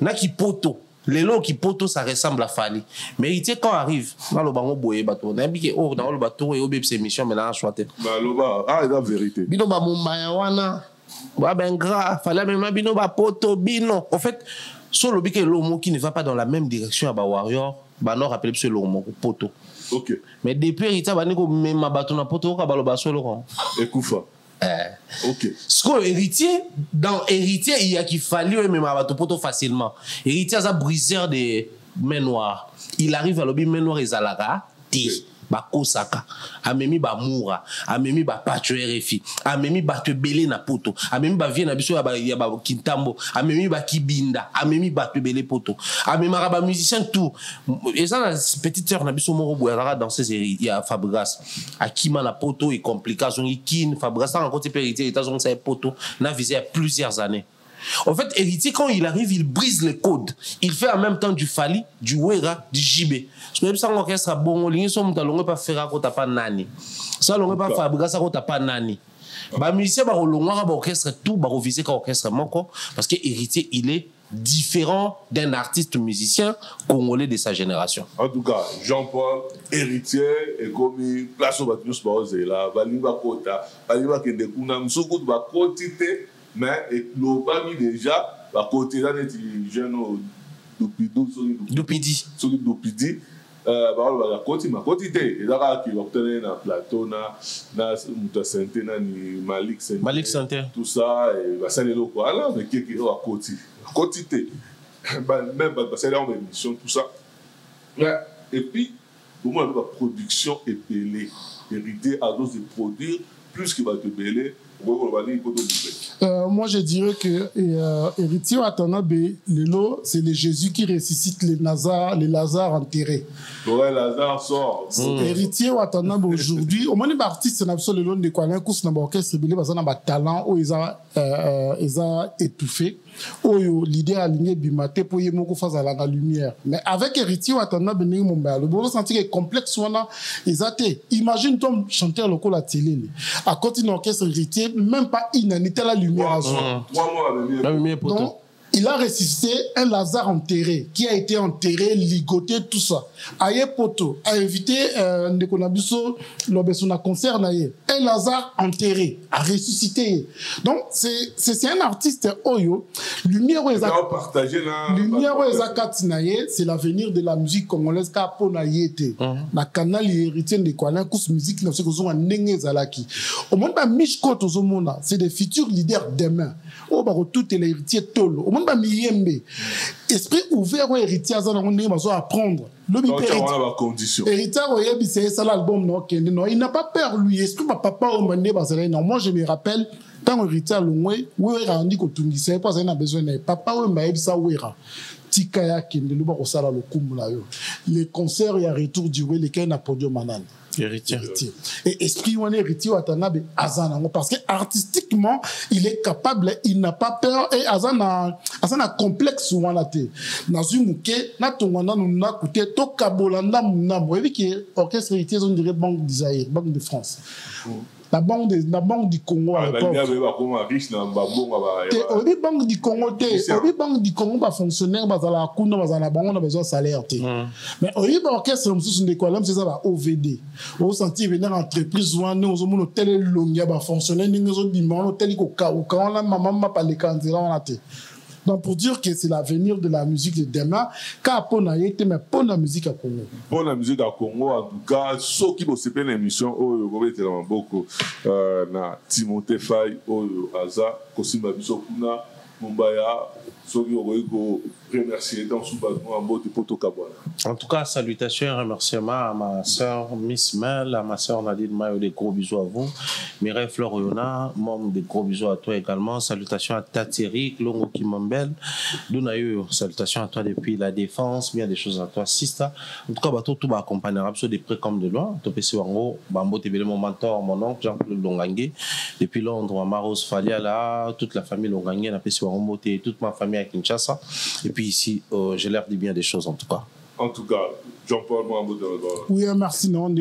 na ki poto. Les lots qui poto, ça ressemble à Fali. Mais il quand arrive, dans le bango boye bateau, on a dit que oh dans le bateau et au bébé c'est mission mais là choité. Bah loba, ah c'est la vérité. Bino ba mumaya wana. Ba ben gras, fallait même bino ba poto bino. En fait, sur le bique l'homme qui ne va pas dans la même direction à ba warrior, ba non rappelé ce l'homme poto. OK. Mais depuis il t'a ba niko même ma bateau na poto ka ba lo ba solo. Ekoufa. Ok. Ce que héritier, dans héritier, il y a qui fallait même à poto facilement. Héritier a briseur de main noire. Il arrive à l'objet main noire et Zalaga, ba Kosaka, amemi ba Moura, amemi ba Patio RFI, amemi ba Tebele na poto, amemi ba Viena biso ya ba Kintambo, amemi ba Kibinda, amemi ba Tebele poto, amemi ba musicien tout. Et ça la petite sœur na biso moro boyara danser il y a Fabregas, Akima na poto et complication ikin Fabregas en côté héritier États-Unis ça poto na visé à plusieurs années. En fait, Héritier, quand il arrive, il brise les codes. Il fait en même temps du Fali, du Wera, du JB. Je ne sais pas si l'orchestre a bon, il n'y a pas faire quand tu n'as pas nani. Ça, on ne pas fabriquer ça quand tu n'as pas nani. Les musiciens, l'orchestre, tout, viser l'orchestre, parce que Héritier, il est différent d'un artiste musicien congolais de sa génération? En tout cas, Jean-Paul, héritier, et comme place au bâtiment sport, c'est là, Balimba Kota, Balimba Kendekuna, Msoukout, Bakotite, mais et l'Obami déjà, Bakotite, là, n'est jeune Dupidi. Dupidi. La côte ma quotité et là qui obtenait na plateau na muta santé na ni Malik Santé tout ça et va saler le quoi là mais qui est à côté quotité même va saler en émission tout ça et puis pour moi la production est belée hérité à dose de produire plus que va te belé. Moi, je dirais que héritier Watanabe, c'est le Jésus qui ressuscite les Lazare enterrés. Ouais, Lazare sort. Héritier Watanabe aujourd'hui, au moins les artistes n'a pas le long de quoi un coup sur l'orchestre belé parce qu'on a talent où ils ont étouffé. L'idée aligné bimate pour y moko face à la lumière. Mais avec héritier Watanabe ni Mumba, le bon senti que complexe wana ils imagine ton chanteur local à télé. À côté d'un orchestre héritier même pas inanité la lumière à soi. 3 mois la lumière. Donc, il a ressuscité un Lazare enterré, qui a été enterré, ligoté, tout ça. Aye Poto a invité Ndekonabiso, l'Obesuna concert, un Lazare enterré, a ressuscité. Donc, c'est un artiste, Oyo, lumière où c'est l'avenir de la musique congolaise, car pour naïete. La canal héritier de quoi, la musique, c'est que nous avons Zalaki. Au monde, c'est des futurs leaders demain. Au baro tout est l'héritier Tolo. Au monde ba miyembe. Esprit ouvert au héritier azana on ne va apprendre. Donc il y a condition. Héritier oyebi c'est ça l'album non kende non, il n'a pas peur lui. Est-ce que papa au mande bazala non, moi je me rappelle quand héritier longwe, oui randi ko tungisa pas ça n'a besoin de papa ou mayebi ça ouera. Tikaya kende luba ko sala le kumula yo. Les concerts et retour du way lesquels na podium manan. Héritier. Et esprit on héritier Watanabe Azana parce que artistiquement il est capable, il n'a pas peur et Azana complexe souvent la té. Nazumuke na tongwana na coûté to kabolanda muna moyebi que orchestre héritier on dirait Banque d'Isaïe, Banque de France. La banque du Congo à l'époque. Obi banque du Congo obi banque du Congo ba fonctionnaire ba la kuna ba na bango na besoin salaire té. Mais obi ba orchestre mususu ndeko là c'est ça ba OVD. Au senti venir entreprise wana ozo mono tel longia ba fonctionnaire ningo zo bimano tel ko ka o ka on maman ma pas les candidats on a té. Donc pour dire que c'est l'avenir de la musique de demain, car pour la musique à Congo. Pour la musique à Congo, en tout cas, ceux qui vont se faire l'émission, oh, ils vont être beaucoup. Na Timothée Faye, oh, Aza, Kosimba Bisokuna, Mumbaya, ceux qui vont remercier dans ce bâtiment en mode de Poto Kabwana. En tout cas, salutations et remerciements à ma soeur Miss Mel, à ma soeur Nadine Mayo, des gros bisous à vous. Mireille Floriona, membre des gros bisous à toi également. Salutations à Tatiri, Longo Kimambel. Dounayo, salutations à toi depuis la défense. Bien des choses à toi, Sista. En tout cas, tout va accompagner de près comme de loin. Topesi Wango, Bambo Tebele, mon mentor, mon oncle Jean-Claude Longangue. Depuis Londres, Maros Faliala, toute la famille Longangue, Napesi Wango, toute ma famille à Kinshasa. Et puis ici, j'ai l'air de bien des choses en tout cas. En tout cas, Jean-Paul Mwambo. Oui, merci, non,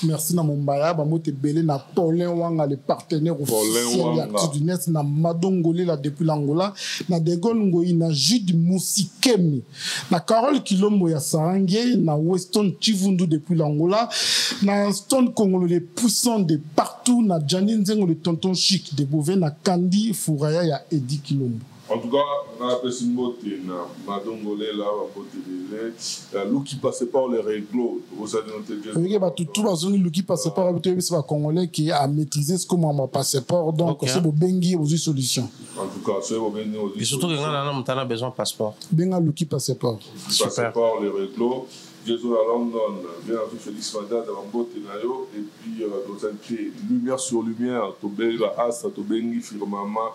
merci, Namombaya, Bamote Belé, na Paulin Wanga, le partenaire officiel d'Actidunès, na Madongolé, là, depuis l'Angola, na Degon Ngoyi, na Jude Moussikemi, na Carole Kilombo ya Sarangé, na Weston Chivundu depuis l'Angola, na Stone Congolo, les puissants de partout, na Janine Zengo, le tonton chic de Beauvais, na Kandi Fouraya, ya Eddie Kilombo. En tout cas, on a appelé Mbote, Madongolé, là, Lou qui passait par les réglos. Vous avez noté tout le qui passait par les Congolais qui a maîtrisé ce comment on passeport. Donc, c'est pour Bengi aux solutions. En tout cas, c'est pour Bengi aux solutions. Et surtout que on a besoin de passeport. Benga Luki passeport. Passeport, les réglos. Jésus à London, bien vu Félix Mada dans Mbote Nayo, et puis dans un pied, lumière sur lumière, Tobé, la Astra, Tobengi, Firmama,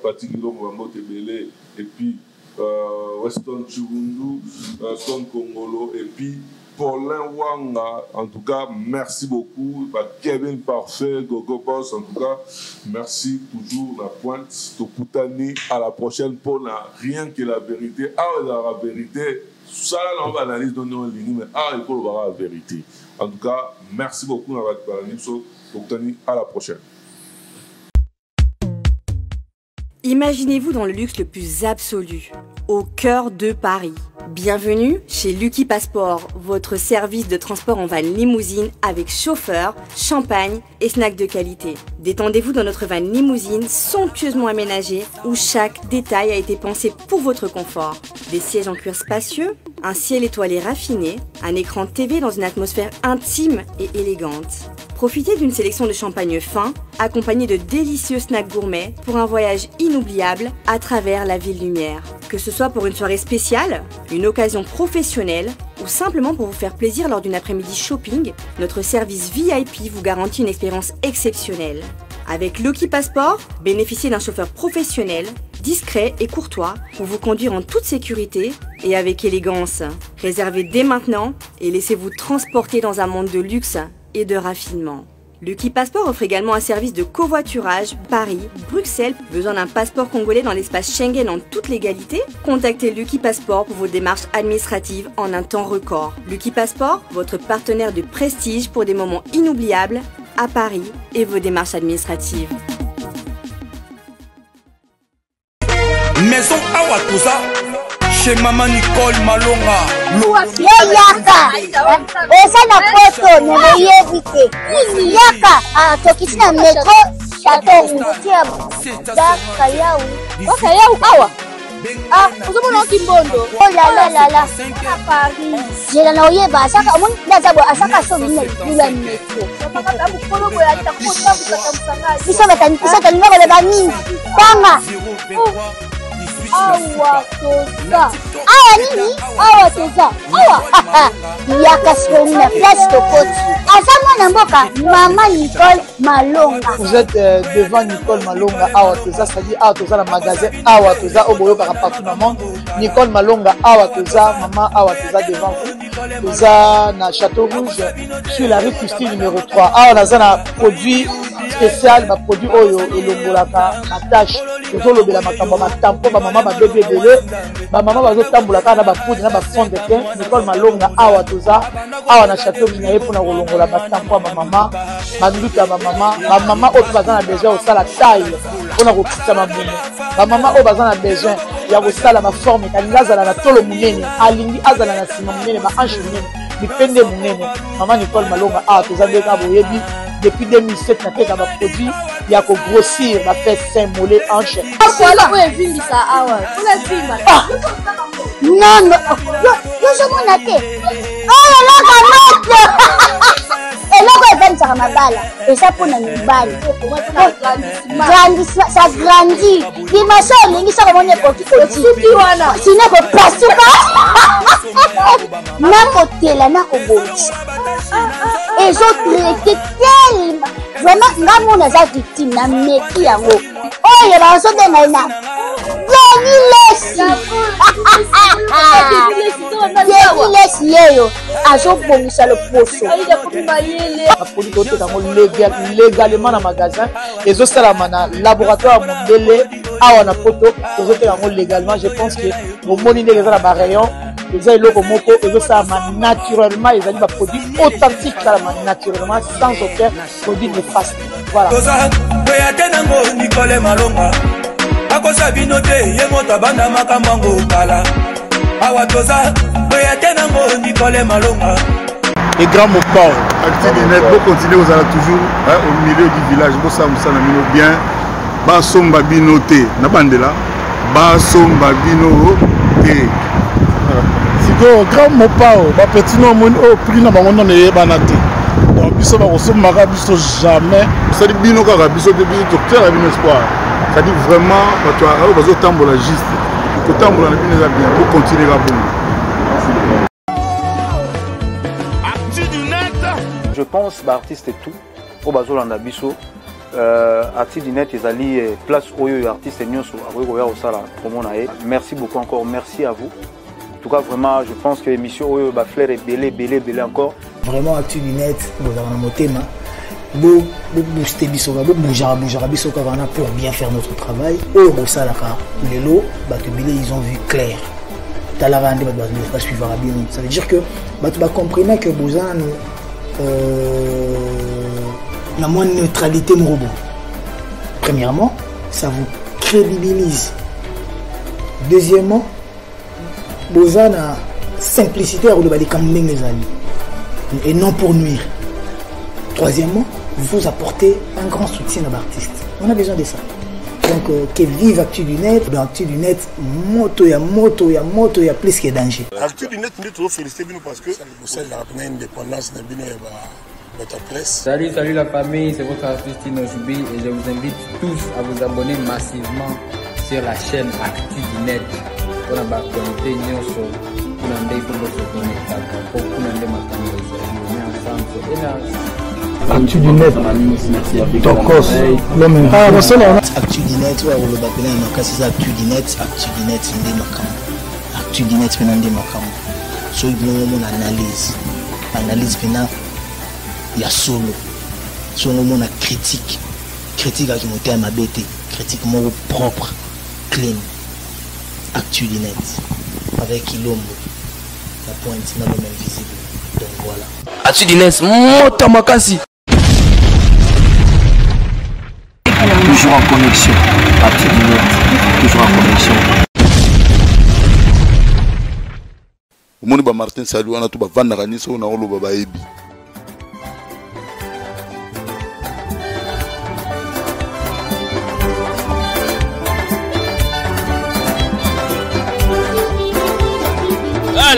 Patigilo, Mbote Belé, et puis Weston Chirundu, Stone Congolo, et puis Paulin Wanga. En tout cas, merci beaucoup. Kevin Parfait, Gogo Boss, en tout cas, merci toujours la pointe. Tokutani, à la prochaine pour rien que la vérité. Ah, la vérité. Ça, là, on va analyser dans nos lignes, mais il faut voir la vérité. En tout cas, merci beaucoup, Tokutani. À la prochaine. Imaginez-vous dans le luxe le plus absolu, au cœur de Paris. Bienvenue chez Lucky Passport, votre service de transport en van limousine avec chauffeur, champagne et snacks de qualité. Détendez-vous dans notre van limousine somptueusement aménagée où chaque détail a été pensé pour votre confort. Des sièges en cuir spacieux, un ciel étoilé raffiné, un écran TV dans une atmosphère intime et élégante. Profitez d'une sélection de champagne fin, accompagné de délicieux snacks gourmets pour un voyage inoubliable à travers la ville lumière. Que ce soit pour une soirée spéciale, une occasion professionnelle ou simplement pour vous faire plaisir lors d'une après-midi shopping, notre service VIP vous garantit une expérience exceptionnelle. Avec Lucky Passport, bénéficiez d'un chauffeur professionnel, discret et courtois pour vous conduire en toute sécurité et avec élégance. Réservez dès maintenant et laissez-vous transporter dans un monde de luxe et de raffinement. Lucky Passport offre également un service de covoiturage Paris, Bruxelles. Besoin d'un passeport congolais dans l'espace Schengen en toute légalité? Contactez Lucky Passport pour vos démarches administratives en un temps record. Lucky Passport, votre partenaire de prestige pour des moments inoubliables à Paris et vos démarches administratives. Maison Awatusa chez Maman Nicole Malonga. Yaka eza na poto nemeyebite yaka tokisina metro chateau ngutia daka yau awa uzomona kimbondo la Paris jela na oyeba asaka omoni ndazabo asaka so bina lula metro biso batalinga koleba nini tanga awa toza awa nini awa toza awa yaka soni na place tokoti asa mwana mboka Maman Nicole Malonga. Vous êtes devant Nicole Malonga awa toza, c'est-à-dire awa toza la magasin awa toza au boyo par partout dans le monde. Nicole Malonga awa toza, maman awa toza devant vous. Toza na Château Rouge sur la rue Custine numéro 3. Awa naza na produit spécial, ma produit oyo elongolaka attache tozolobela makambo matampo ba mama ba bébé belé ba mama bazotambola kana ba poudre na ba fond de teint. Nicole Malonga awa toza awa na Château Minaye pour na kolongola matampo ba mama manduka ba mama oyo baza na besoin osala taille pona kokitisa mamumu ba mama oyo baza na besoin ya kosala ma forme kalingi azala na tolo munene alingi azala na sima munene ba hanche munene bipende munene. Maman Nicole Malonga awa toza ndeka boyebi depuis 2007 na teka ba produit ya ko grossir ba fait sein mollet hanche Voilà oye vindi sa awa tula vimba non yo somona te la camotte eloko evanisaka mabala eza mpona mibali ça grandit dimasio olingi soko moni ekokikoti wana sino ekopasuka nakotela nakobongisa ezotraite telema vraiment nga mona aza victime na meki yango oyo bazobenga na lesi yeyo azobongisa loposo baproduit toteka yango légalement na magasin ezosalama na laboratoire mondele awa na poto tozoteka yango légalement. Je pense que bomoni ndenge eza na barayon eza eloko moko ezosalama naturellement, ezali baproduit authentique esalama naturellement sans aucun produit néfaste. Voilà. Nicole Malonga akosa bino te ye moto abanda makambo ngo kala awa toza boya tena ngo Nicole Malonga et grand Mopao activité net pour continuer aux ala toujours au milieu du village pour ça musala mino bien ba somba bino te na bandela ba somba bino te siko grand Mopao ba petit no mon au prix na bango na yebana te donc biso ba kosomaka biso jamais ça dit bino kaka biso de bino docteur a bino espoir. Ça dit vraiment, tu as besoin de tambour juste. Tu as besoin de bien pour continuer à bon. Je pense que l'artiste est tout. Au bazo landa biso, artiste du net ils allaient place au artiste nyonso akoya osala promo na ye. Merci beaucoup encore, merci à vous. En tout cas vraiment, je pense que l'émission oyo ba flair est belé encore. Vraiment artiste du net, vous avez un motema. Vous boostez bisoka, vous bougez bisoka pour bien faire notre travail. Au Rosalaka, les lots, ils ont vu clair. Ça veut dire que vous comprenez que vous avez la moins neutralité. Premièrement, ça vous crédibilise. Deuxièmement, Bozana simplicité à rouler les amis et non pour nuire. Troisièmement, vous apportez un grand soutien à l'artiste. On a besoin de ça. Donc, que vive Actu du Net. Dans Actu du Net, moto, il y a plus que danger. Actu du Net, nous devons féliciter parce que c'est la indépendance de notre presse. Salut la famille, c'est votre artiste Tino Joubi et je vous invite tous à vous abonner massivement sur la chaîne Actu du Net. Pour la actualité, Actu du Net, Tokos, l'homme. Actu du Net, ouais, le baptême, c'est Actu du Net, c'est Actu du Net, c'est so il y a une analyse maintenant, il y a solo, so il y a critique à qui monte à ma bête, critique mon propre, clean, Actu du Net, avec Ilombo, la pointe n'a même visible, donc voilà. Actu du Net, mota makasi. Toujours en connexion, Actu du Net, toujours en connexion. Omoni ba Martin Salou wana to ba vanda kanisa na oloba ba ebi.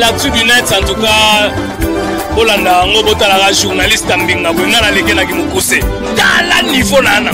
L'Actu du Net en tout cas Bolanda ngo botala journaliste mbinga bwenga na lekela ki mukuse tala niveau nana